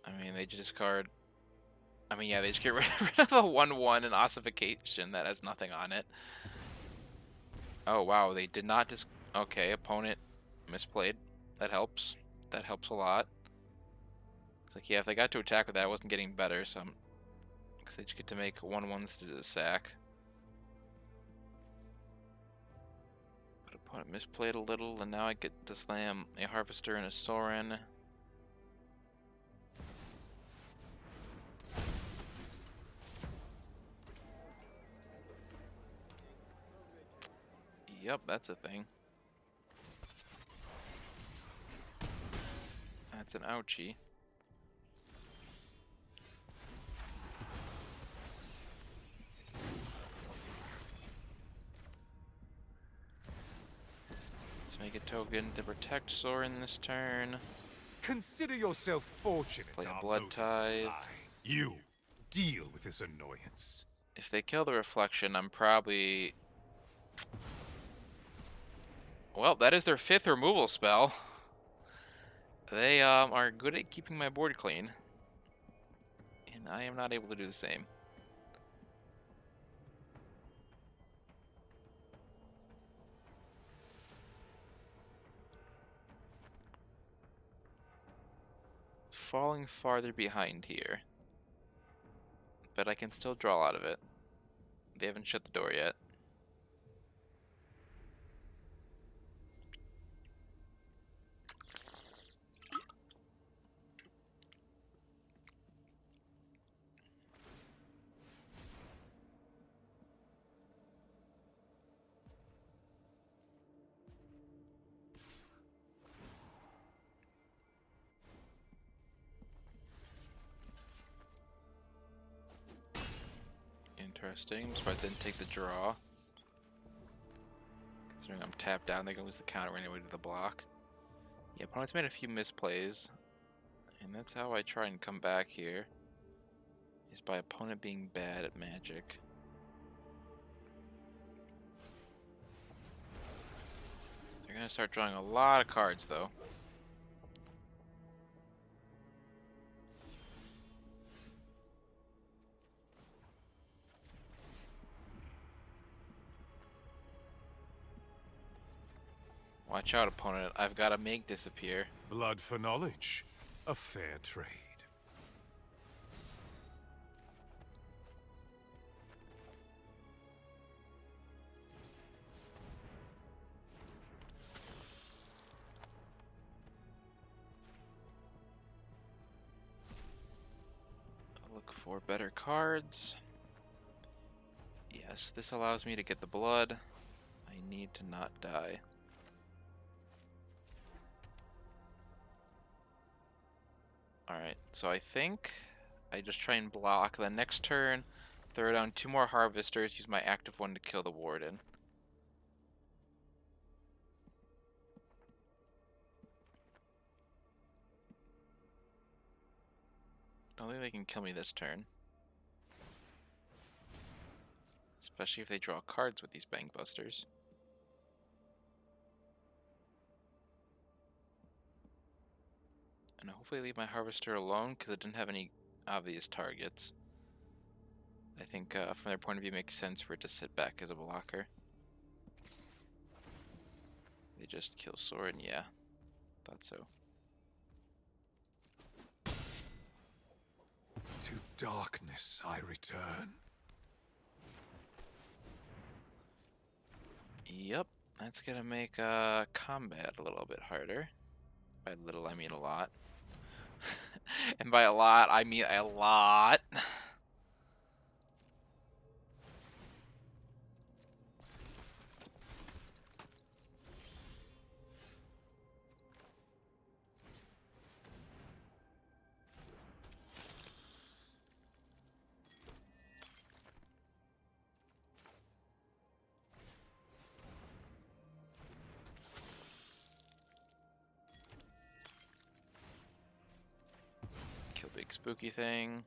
I mean, they discard... I mean, yeah, they just get rid of a 1/1 and ossification that has nothing on it. Oh, wow, they did not okay, opponent misplayed. That helps. That helps a lot. It's like, yeah, if they got to attack with that, it wasn't getting better, so because they just get to make 1/1s to the sack. But opponent misplayed a little, and now I get to slam a Harvester and a Sorin. Yep, that's a thing. That's an ouchie. Let's make a token to protect Sorin this turn. Consider yourself fortunate. Play a our Blood motives Tithe. lie. You deal with this annoyance. If they kill the Reflection, I'm probably... Well, that is their 5th removal spell. They are good at keeping my board clean. And I am not able to do the same. Falling farther behind here. But I can still draw out of it. They haven't shut the door yet. Interesting. I'm surprised they didn't take the draw. Considering I'm tapped down, they can lose the counter anyway to the block. Yeah, opponent's made a few misplays. And that's how I try and come back here. Is by opponent being bad at Magic. They're gonna start drawing a lot of cards though. Watch out, opponent. I've got to make disappear. Blood for knowledge. A fair trade. I'll look for better cards. Yes, this allows me to get the blood. I need to not die. Alright, so I think I just try and block the next turn, throw down 2 more Harvesters, use my active one to kill the Warden. I don't think they can kill me this turn. Especially if they draw cards with these Bank Busters. And hopefully leave my Harvester alone because it didn't have any obvious targets. I think from their point of view, it makes sense for it to sit back as a blocker. They just kill sword, yeah. Thought so. To darkness I return. Yep, that's gonna make combat a little bit harder. By little, I mean a lot. And by a lot, I mean a lot. Kill big spooky thing.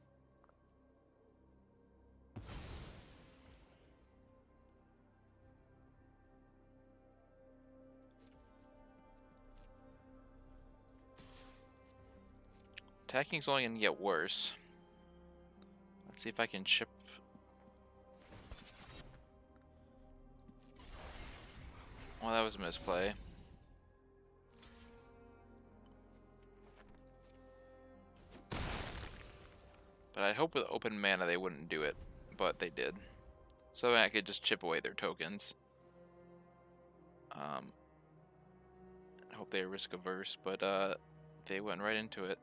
Attacking's only gonna get worse. Let's see if I can chip. Well, that was a misplay. But I hope with open mana they wouldn't do it, but they did. So I could just chip away their tokens. I hope they're risk averse, but they went right into it.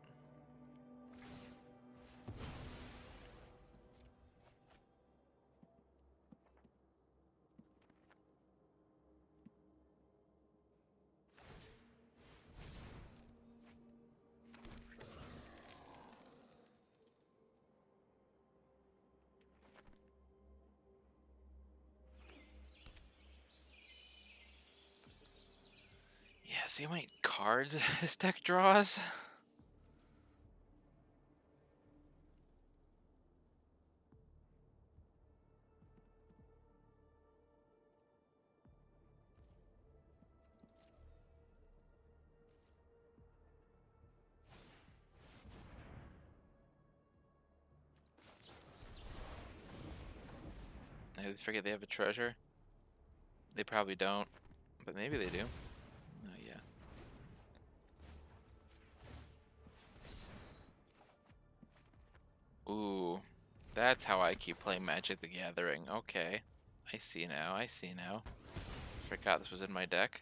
Yeah, see how many cards this deck draws? I forget they have a treasure. They probably don't, but maybe they do. Oh yeah. Ooh, that's how I keep playing Magic the Gathering. Okay, I see now. I see now. Forgot this was in my deck.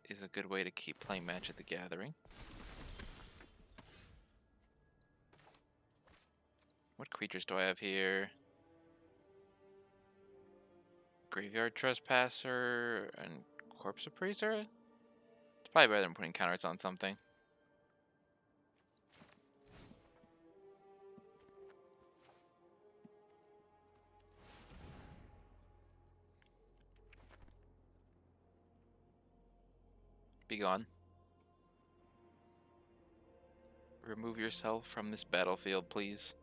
Is a good way to keep playing Magic the Gathering. What creatures do I have here? Graveyard Trespasser and Corpse Appraiser? It's probably better than putting counters on something. Be gone. Remove yourself from this battlefield, please.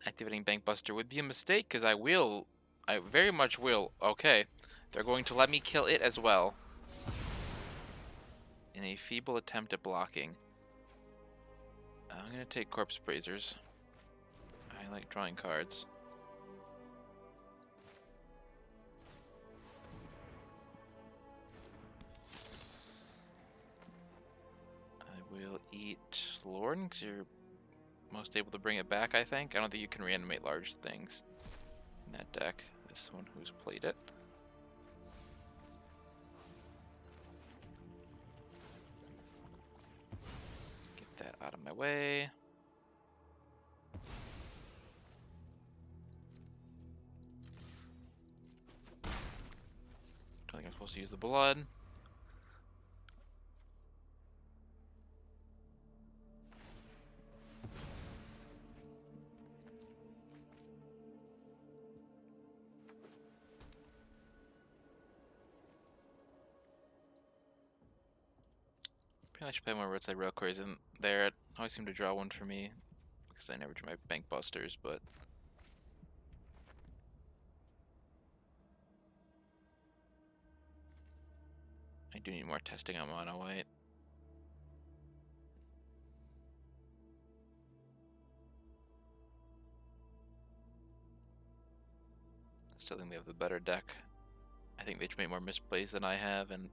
Activating Bankbuster would be a mistake, because I very much will. Okay, they're going to let me kill it as well. In a feeble attempt at blocking. I'm going to take Corpse Appraisers. I like drawing cards. I will eat Lorn, because you're most able to bring it back, I think. I don't think you can reanimate large things in that deck. This one who's played it. Get that out of my way. Don't think I'm supposed to use the blood. I should play more Roadside Railquakes in there. It always seem to draw one for me because I never drew my Bank Busters, but I do need more testing on mono white. still think they have the better deck. I think they just made more misplays than I have, and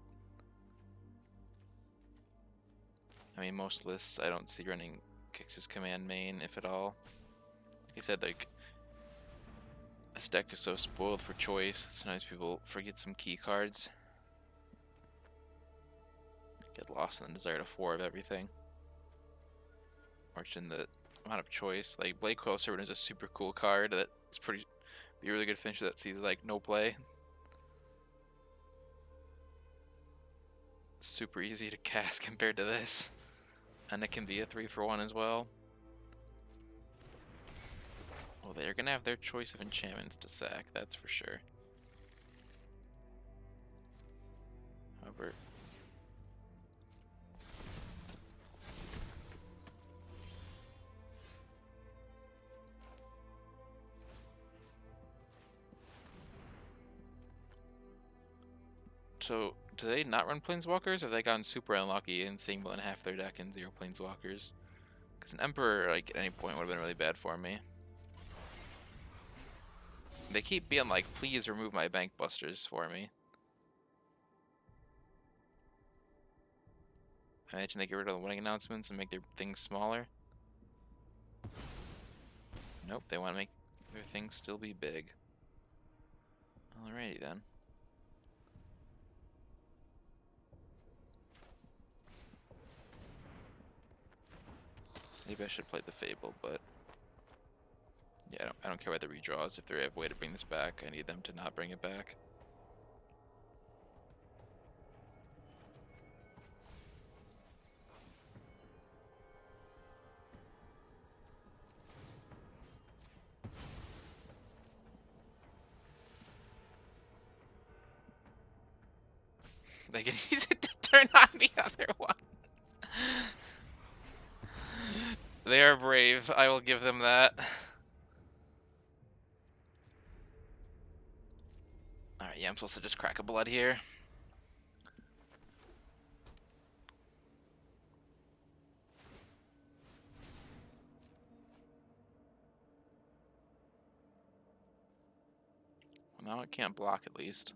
I mean, most lists I don't see running Grixis command main, if at all. Like I said, like, this deck is so spoiled for choice. Sometimes people forget some key cards. Get lost in the desire to 4 of everything. Or just in the amount of choice. Like, Blade Coil Servant is a super cool card that is be a really good finisher that sees like no play. Super easy to cast compared to this. And it can be a 3-for-1 as well. Well, they're gonna have their choice of enchantments to sack, that's for sure. However, so do they not run planeswalkers, or have they gotten super unlucky and seeing more than half their deck in 0 planeswalkers? Because an Emperor, like, at any point would have been really bad for me. They keep being like, please remove my bank busters for me. I imagine they get rid of the winning announcements and make their things smaller. Nope, they want to make their things still be big. Alrighty then. Maybe I should play the Fable, but yeah, I don't care about the redraws. If they have a way to bring this back, I need them to not bring it back. They can use it to turn on the other one. They are brave. I will give them that. Alright, yeah, I'm supposed to just crack a blood here. Well, now it can't block at least.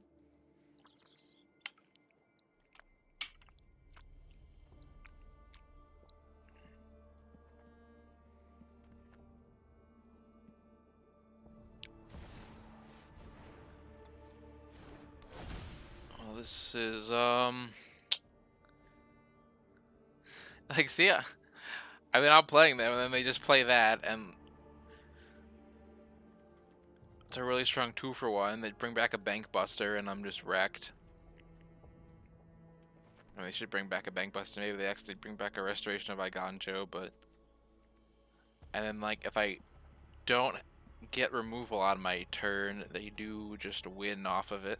Well, this is, like, see, I've been out playing them, and then they just play that, and it's a really strong 2-for-1. They bring back a Bank Buster, and I'm just wrecked. Or they should bring back a Bank Buster. Maybe they actually bring back a Restoration of Igancho, but... And then, like, if I don't get removal on my turn, they do just win off of it.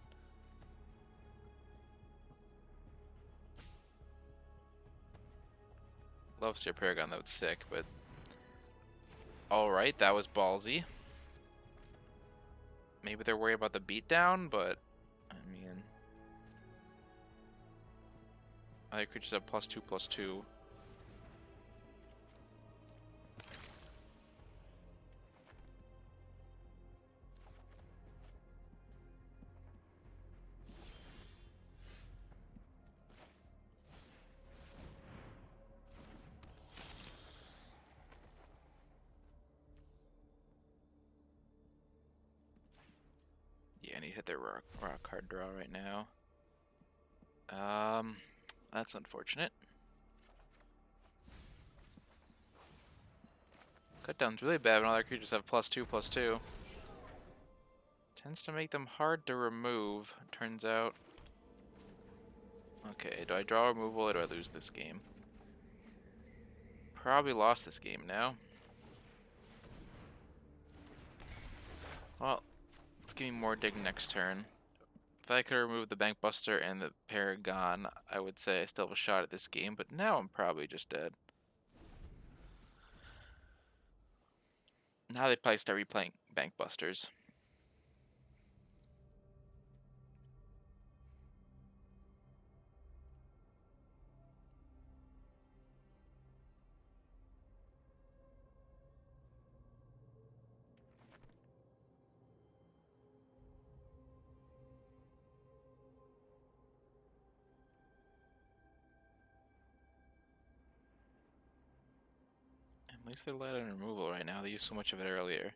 Love Seer Paragon, that was sick, but... Alright, that was ballsy. Maybe they're worried about the beatdown, but... I mean... Other creatures have +2/+2. Yeah, I need to hit their rock card draw right now. That's unfortunate. Cutdown's really bad when other creatures have +2/+2. Tends to make them hard to remove, turns out. Okay, do I draw removal or do I lose this game? Probably lost this game now. Well, let's give me more dig next turn. If I could remove the Bank Buster and the Paragon, I would say I still have a shot at this game, but now I'm probably just dead. Now they probably start replaying Bank Busters. At least they're light on removal right now. They used so much of it earlier.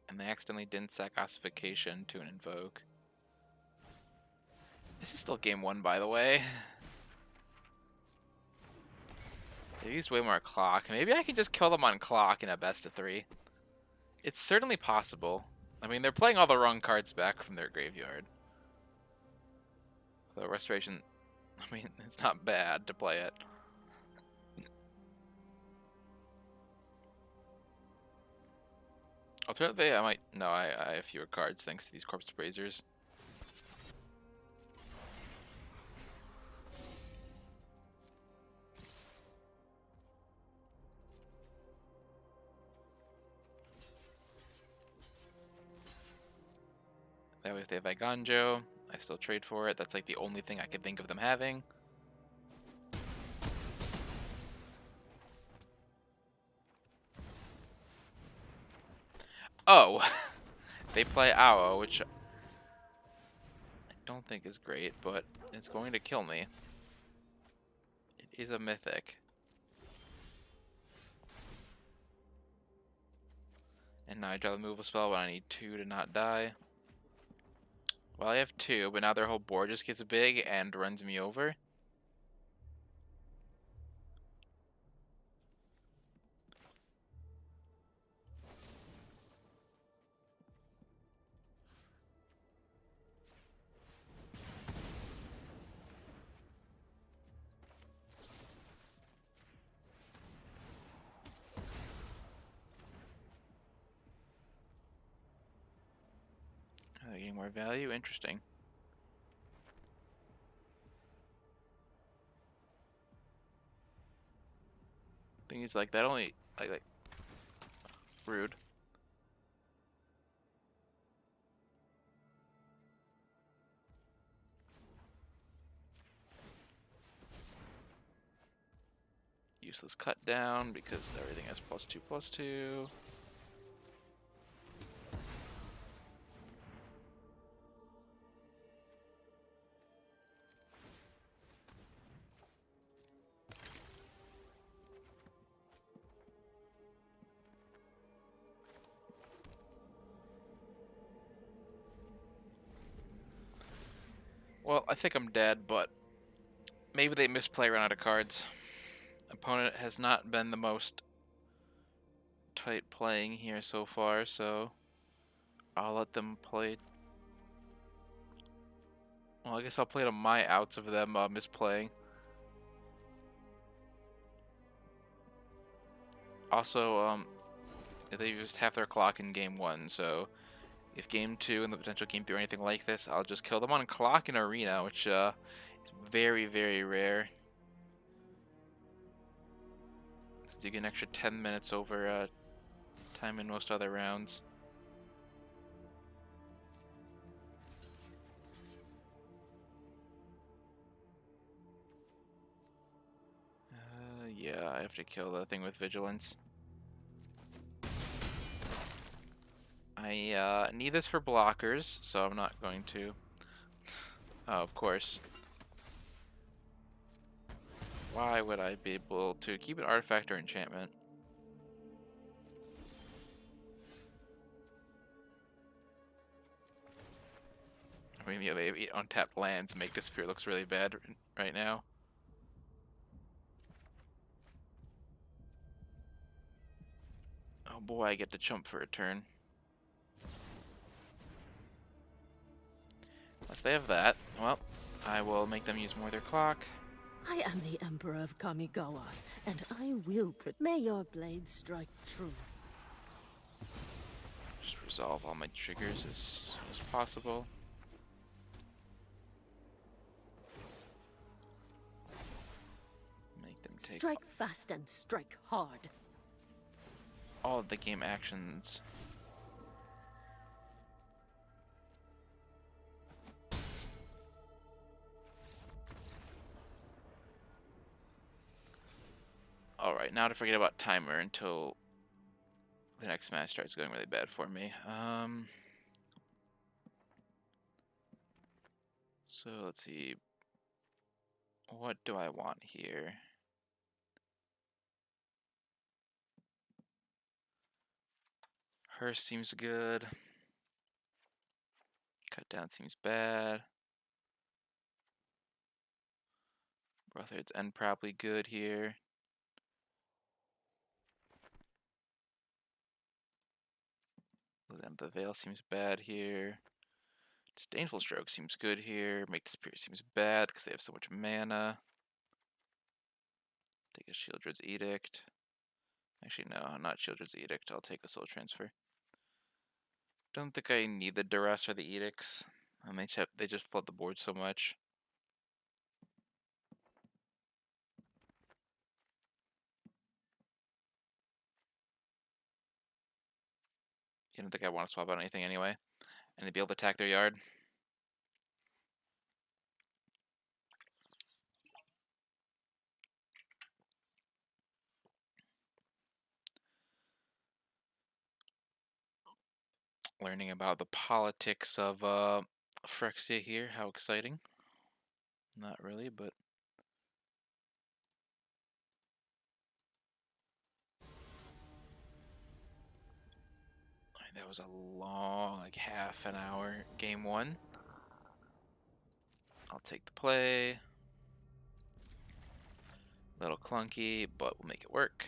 And they accidentally didn't sack Ossification to an Invoke. This is still game 1, by the way. They used way more clock. Maybe I can just kill them on clock in a best of 3. It's certainly possible. I mean, they're playing all the wrong cards back from their graveyard. The Restoration, I mean, it's not bad to play it. Alternatively, I might... No, I have fewer cards thanks to these Corpse Braziers. That way if they have Iganjo, I still trade for it. That's like the only thing I could think of them having. Oh! They play Ao, which I don't think is great, but it's going to kill me. It is a mythic. And now I draw the removal spell when I need 2 to not die. Well, I have 2, but now their whole board just gets big and runs me over. Getting more value, interesting. Thing is, like, that only, like rude. Useless cut down because everything has +2/+2. Well, I think I'm dead, but maybe they misplay run out of cards. Opponent has not been the most tight playing here so far, so I'll let them play. Well, I guess I'll play to my outs of them misplaying. Also, they used half their clock in game 1, so if game 2 and the potential game 3 or anything like this, I'll just kill them on clock in arena, which is very, very rare. Since you get an extra 10 minutes over time in most other rounds. Yeah, I have to kill the thing with Vigilance. I need this for blockers, so I'm not going to. Oh, of course. Why would I be able to keep an artifact or enchantment? I mean, yeah, maybe untapped lands make disappear looks really bad right now. Oh boy, I get to chump for a turn. Unless they have that, well, I will make them use more of their clock. I am the Emperor of Kamigawa, and I will May your blade strike true. Just resolve all my triggers as soon as possible. Make them take Strike fast and strike hard. all of the game actions. Alright, now to forget about timer until the next match starts going really bad for me. So let's see. What do I want here? Hearse seems good. Cut down seems bad. Brotherhood's End probably good here. Then the Veil seems bad here. Disdainful Stroke seems good here. Make Disappear seems bad because they have so much mana. Take a Shieldred's Edict. Actually, no, not Shieldred's Edict. I'll take a Soul Transfer. Don't think I need the Duress or the Edicts. And they just flood the board so much. I don't think I want to swap out anything anyway. And to be able to attack their yard. Learning about the politics of Phyrexia here. How exciting. Not really, but... That was a long, like half an hour game one. I'll take the play. Little clunky, but we'll make it work.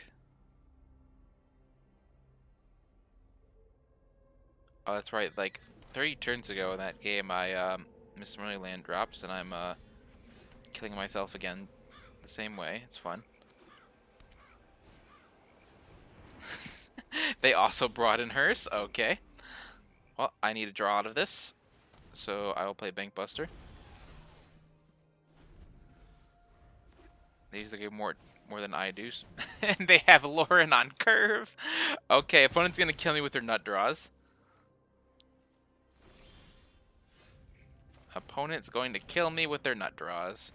Oh, that's right. Like 30 turns ago in that game, I missed some early land drops, and I'm killing myself again the same way. It's fun. They also brought in Hearse. Okay. Well, I need to draw out of this, so I will play Bankbuster. They usually get more than I do, and they have Lauren on curve. Okay, opponent's gonna kill me with their nut draws. Opponent's going to kill me with their nut draws.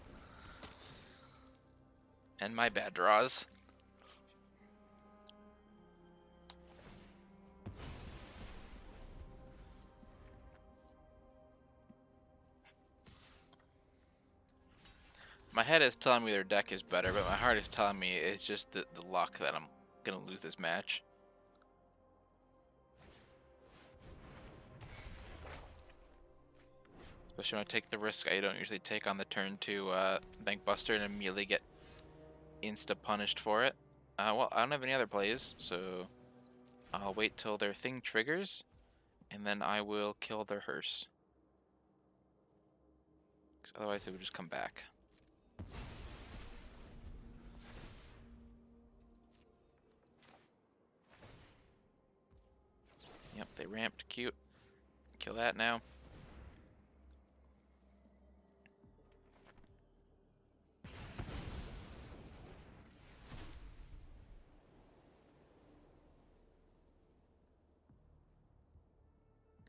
And my bad draws. My head is telling me their deck is better, but my heart is telling me it's just the luck that I'm going to lose this match. Especially when I take the risk I don't usually take on the turn to Bankbuster and immediately get insta-punished for it. Well, I don't have any other plays, so I'll wait till their thing triggers, and then I will kill their Hearse. Because otherwise they would just come back. Yep, they ramped. Cute. Kill that now.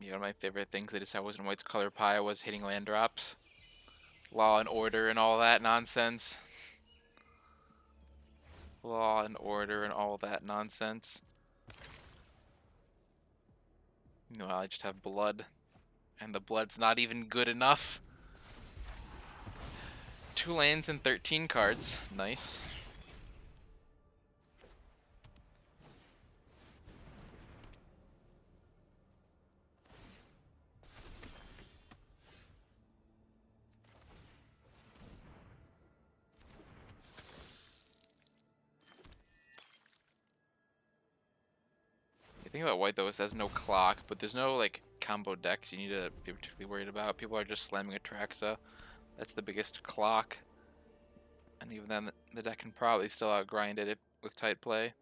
One of my favorite things they just had was in White's Color Pie was hitting land drops. Law and Order and all that nonsense. Law and Order and all that nonsense. Meanwhile, I just have blood. And the blood's not even good enough. 2 lands and 13 cards. Nice. The thing about White though is it has no clock, but there's no like combo decks you need to be particularly worried about. People are just slamming Atraxa. That's the biggest clock. And even then, the deck can probably still outgrind it with tight play.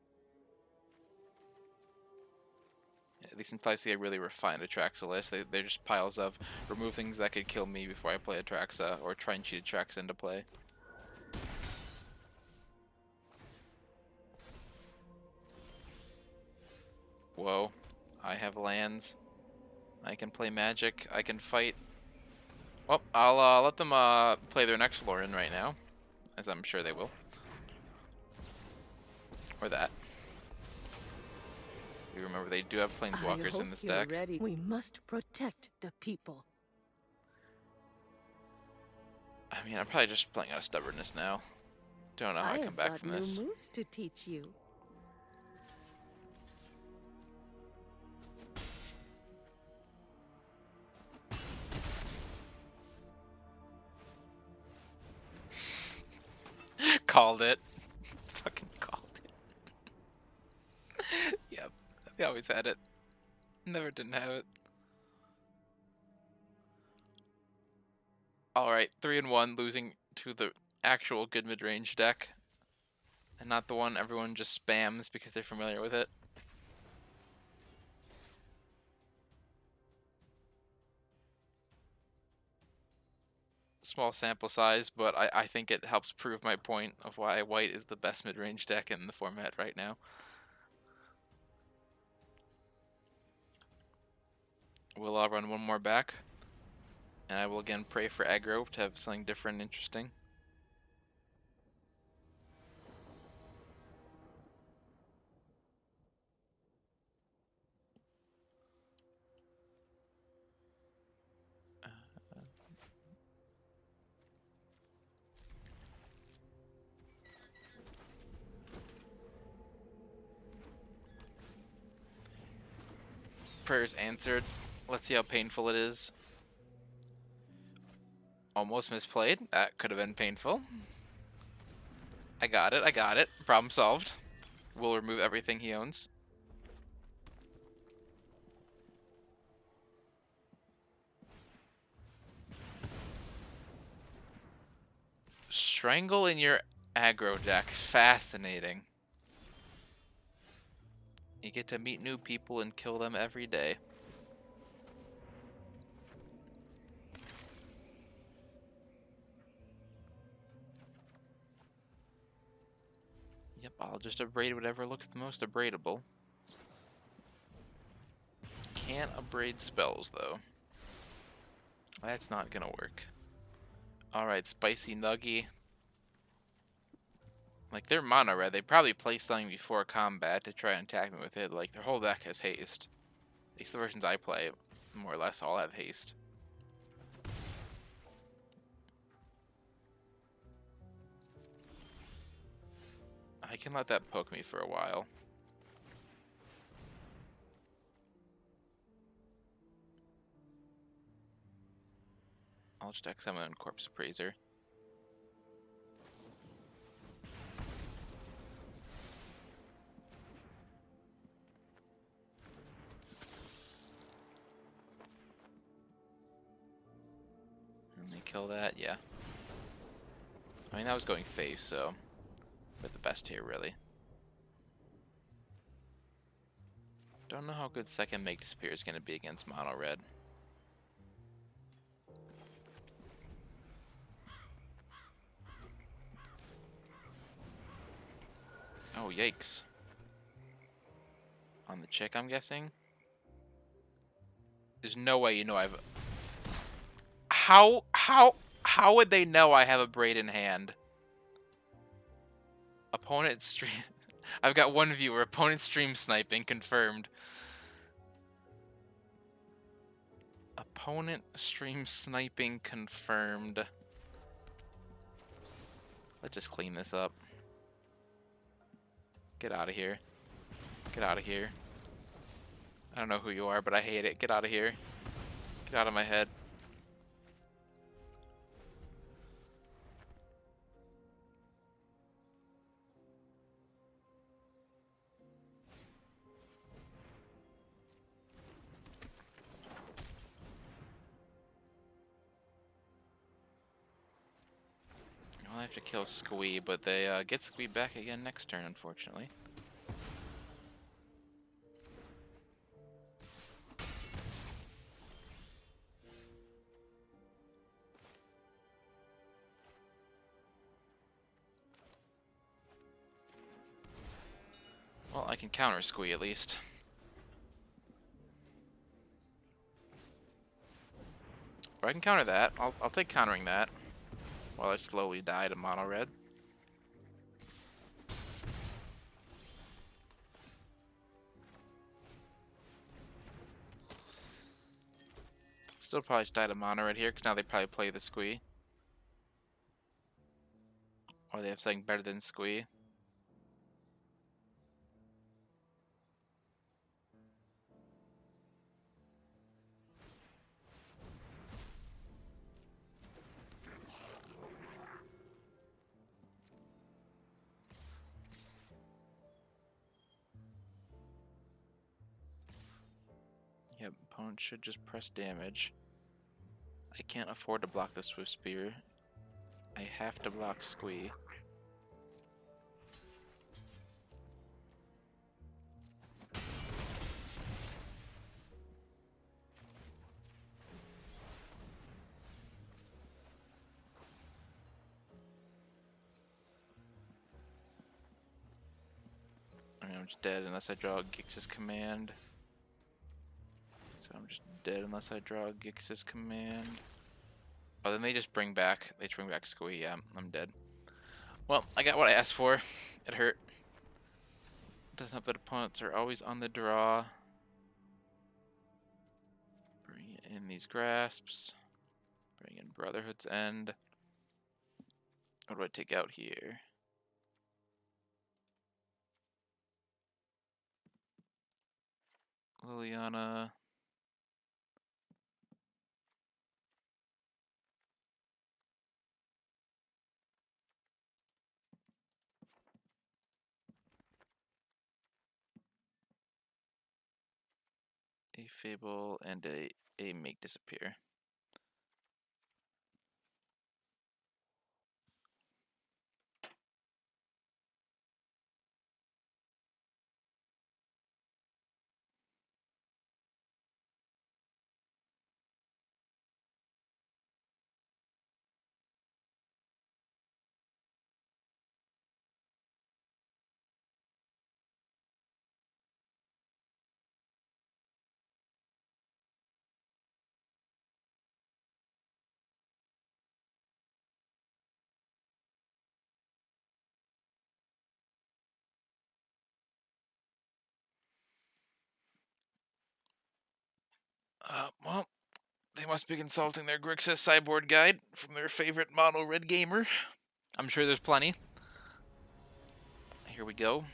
At least until I see a really refined Atraxa list, they're just piles of remove things that could kill me before I play Atraxa, or try and cheat Atraxa into play. Whoa, I have lands. I can play Magic, I can fight. Well, I'll let them play their next Lauren right now, as I'm sure they will. Or that. You remember they do have Planeswalkers in this deck. Ready. We must protect the people. I mean, I'm probably just playing out of stubbornness now. Don't know how I come back from this. New moves to teach you. Called it. Fucking called it. Yep. We always had it. Never didn't have it. Alright, 3-1, losing to the actual good mid-range deck. And not the one everyone just spams because they're familiar with it. Small sample size, but I think it helps prove my point of why white is the best mid-range deck in the format right now. We'll run one more back, and I will again pray for aggro to have something different and interesting. Prayers answered. Let's see how painful it is. Almost misplayed. That could have been painful. I got it. I got it. Problem solved. We'll remove everything he owns. Strangle in your aggro deck. Fascinating. You get to meet new people and kill them every day. Yep, I'll just abrade whatever looks the most abradable. Can't abrade spells, though. That's not gonna work. Alright, Spicy Nuggy. Like, they're mono red. They probably play something before combat to try and attack me with it. Like, their whole deck has haste. At least the versions I play, more or less, all have haste. I can let that poke me for a while. I'll just examine Corpse Appraiser. And they kill that, yeah. I mean, that was going face, so with the best here, really. Don't know how good second Make Disappear is going to be against mono red. Oh, yikes. On the chick, I'm guessing? There's no way you know I've... How would they know I have a braid in hand? Opponent stream... I've got one viewer. Opponent stream sniping confirmed. Opponent stream sniping confirmed. Let's just clean this up. Get out of here. Get out of here. I don't know who you are, but I hate it. Get out of here. Get out of my head. I'll have to kill Squee, but they get Squee back again next turn, unfortunately. Well, I can counter Squee at least. Or I can counter that. I'll take countering that. While I slowly die to mono red. Still probably die to mono red here, because now they probably play the Squee. Or they have something better than Squee. opponent should just press damage. I can't afford to block the Swift Spear. I have to block Squee. I'm just dead unless I draw a Grixis command. So I'm just dead unless I draw a Grixis command. Oh, then they bring back Squee. Yeah, I'm dead. Well, I got what I asked for. It hurt. Doesn't help that opponents are always on the draw. Bring in these grasps. Bring in Brotherhood's End. What do I take out here? Liliana. A Fable and a Make Disappear. Well, they must be consulting their Grixis sideboard guide from their favorite mono red gamer. I'm sure there's plenty. Here we go.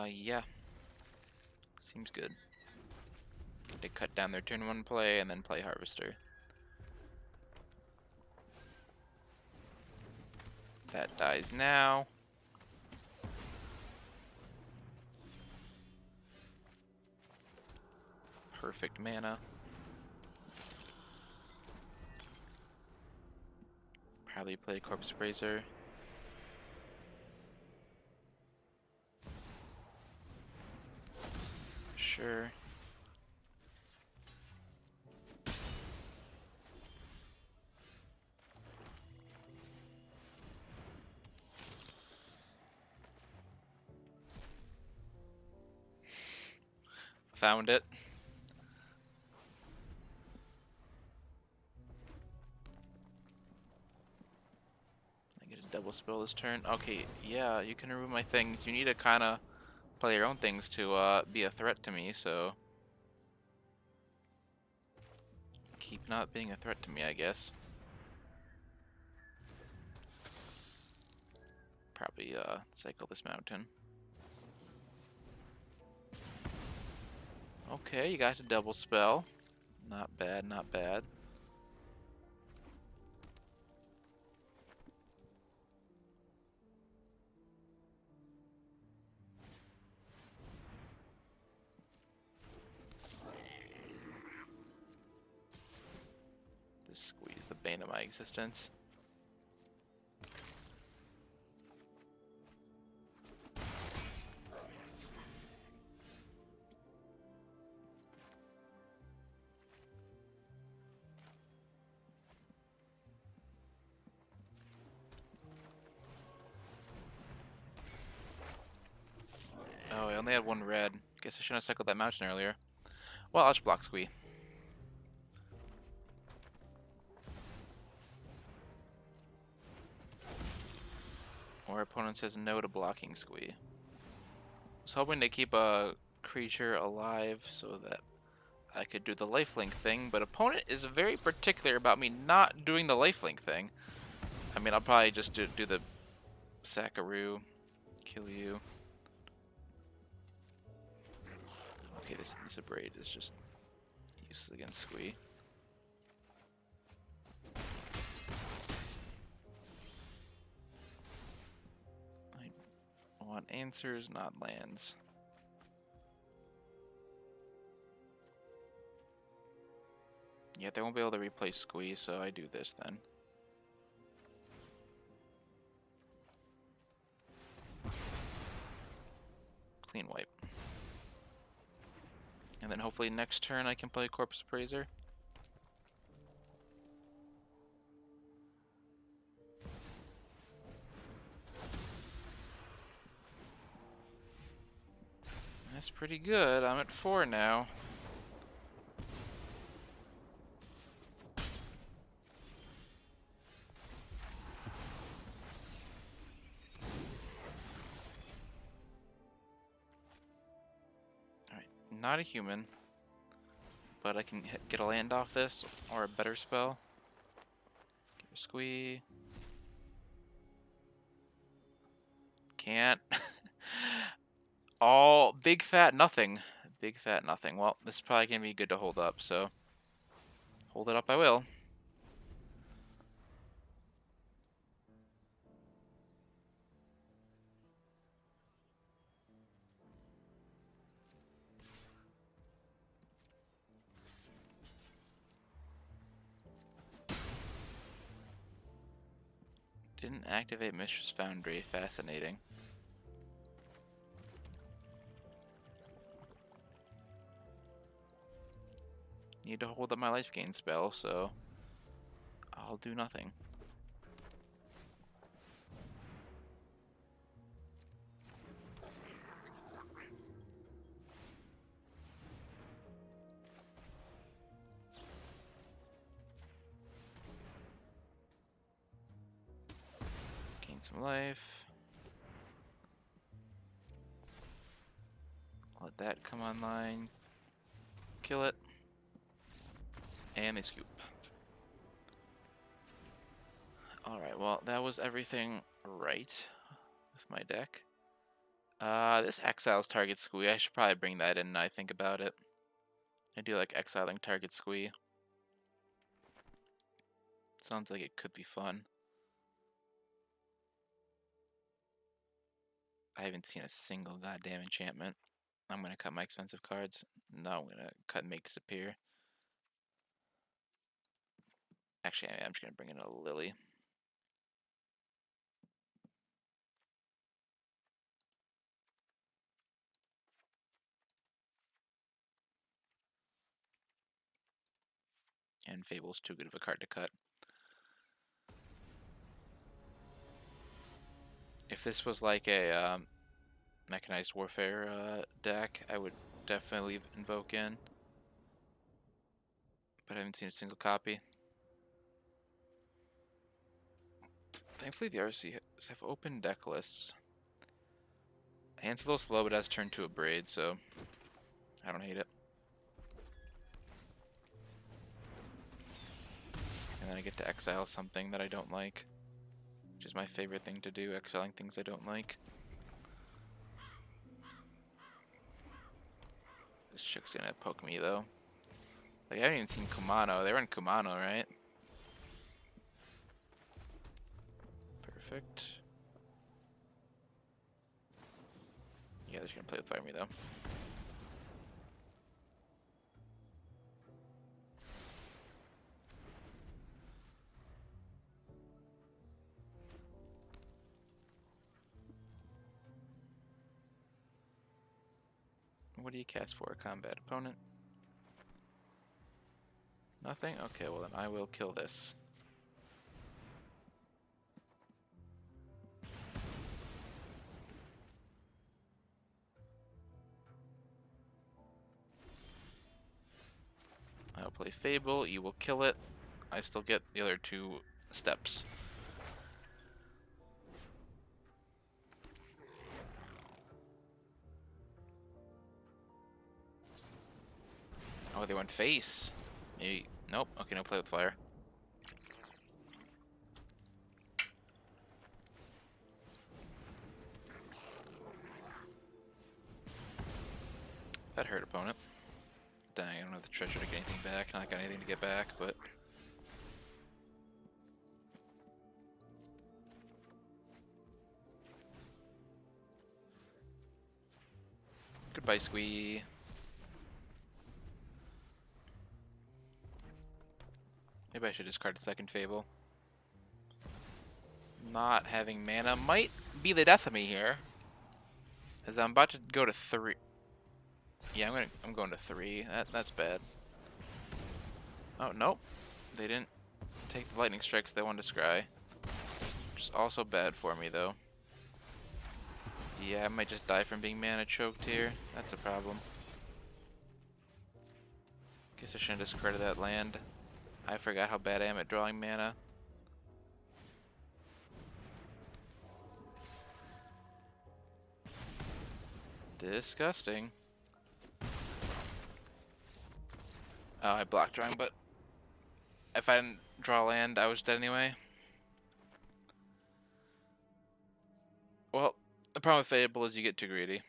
Yeah. Seems good. They cut down their turn 1 play and then play Harvester. That dies now. Perfect mana. Probably play Corpse Bracer. Sure. Found it. I get a double spell this turn. Okay, yeah, you can remove my things. You need to kind of play your own things to be a threat to me, so keep not being a threat to me, I guess. Probably cycle this mountain. Okay, you got a double spell. Not bad, not bad. Just squeeze the bane of my existence. Oh, I only had one red. Guess I shouldn't have cycled that mountain earlier. Well, I'll just block Squee. Or opponent says no to blocking Squee. I was hoping to keep a creature alive so that I could do the lifelink thing, but opponent is very particular about me not doing the lifelink thing. I mean, I'll probably just do the Sackaroo, kill you. Okay, this Abrade is just useless against Squee. answer is not lands. Yeah, they won't be able to replace Squeeze, so I do this then. Clean wipe. And then hopefully next turn I can play Corpse Appraiser. That's pretty good. I'm at 4 now. Alright, not a human. But I can get a land off this, or a better spell. Give a squee. Can't. All big fat nothing. Big fat nothing. Well, this is probably gonna be good to hold up, so hold it up I will. Didn't activate Mistress Foundry. Fascinating. Need to hold up my life gain spell, so I'll do nothing. Gain some life. Let that come online. Kill it. And they scoop. Alright, well, that was everything right with my deck. This exiles target squee. I should probably bring that in now I think about it. I do like exiling target squee. Sounds like it could be fun. I haven't seen a single goddamn enchantment. I'm gonna cut my expensive cards. No, I'm gonna cut and make disappear. Actually, I'm just gonna bring in a Lily. And Fable's too good of a card to cut. If this was like a mechanized warfare deck, I would definitely invoke in. But I haven't seen a single copy. Thankfully, the RCs have open deck lists. Hand's a little slow, but it has turned to a braid, so I don't hate it. And then I get to exile something that I don't like, which is my favorite thing to do, exiling things I don't like. This chick's gonna poke me, though. Like, I haven't even seen Kumano. They were in Kumano, right? Perfect. Yeah, they're just gonna play with fire me, though. What do you cast for a combat opponent? Nothing? Okay, well then I will kill this. I'll play Fable, you will kill it. I still get the other 2 steps. Oh, they went face. Maybe. Nope. Okay, no play with fire. That hurt opponent. Dang, I don't have the treasure to get anything back. Not got anything to get back, but Goodbye, Squee. Maybe I should discard the second Fable. Not having mana might be the death of me here, as I'm about to go to 3. Yeah, I'm going to 3. That's bad. Oh nope, they didn't take the lightning strikes they wanted to scry, which is also bad for me though. Yeah, I might just die from being mana choked here. That's a problem. Guess I shouldn't have discarded that land. I forgot how bad I am at drawing mana. Disgusting. Oh, I blocked drawing, but if I didn't draw land, I was dead anyway. Well, the problem with Fable is you get too greedy.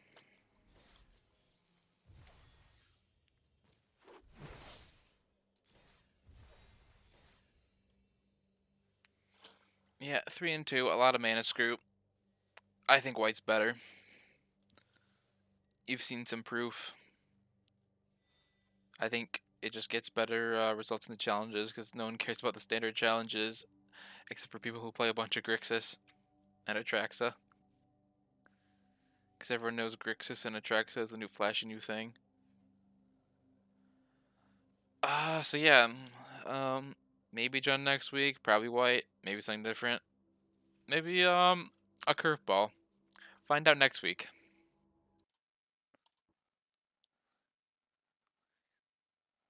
Yeah, 3 and 2, a lot of mana screw. I think white's better. You've seen some proof. I think it just gets better results in the challenges because no one cares about the standard challenges except for people who play a bunch of Grixis and Atraxa. Because everyone knows Grixis and Atraxa is the new flashy new thing. So yeah, maybe Jund next week, probably white, maybe something different. Maybe a curveball. Find out next week.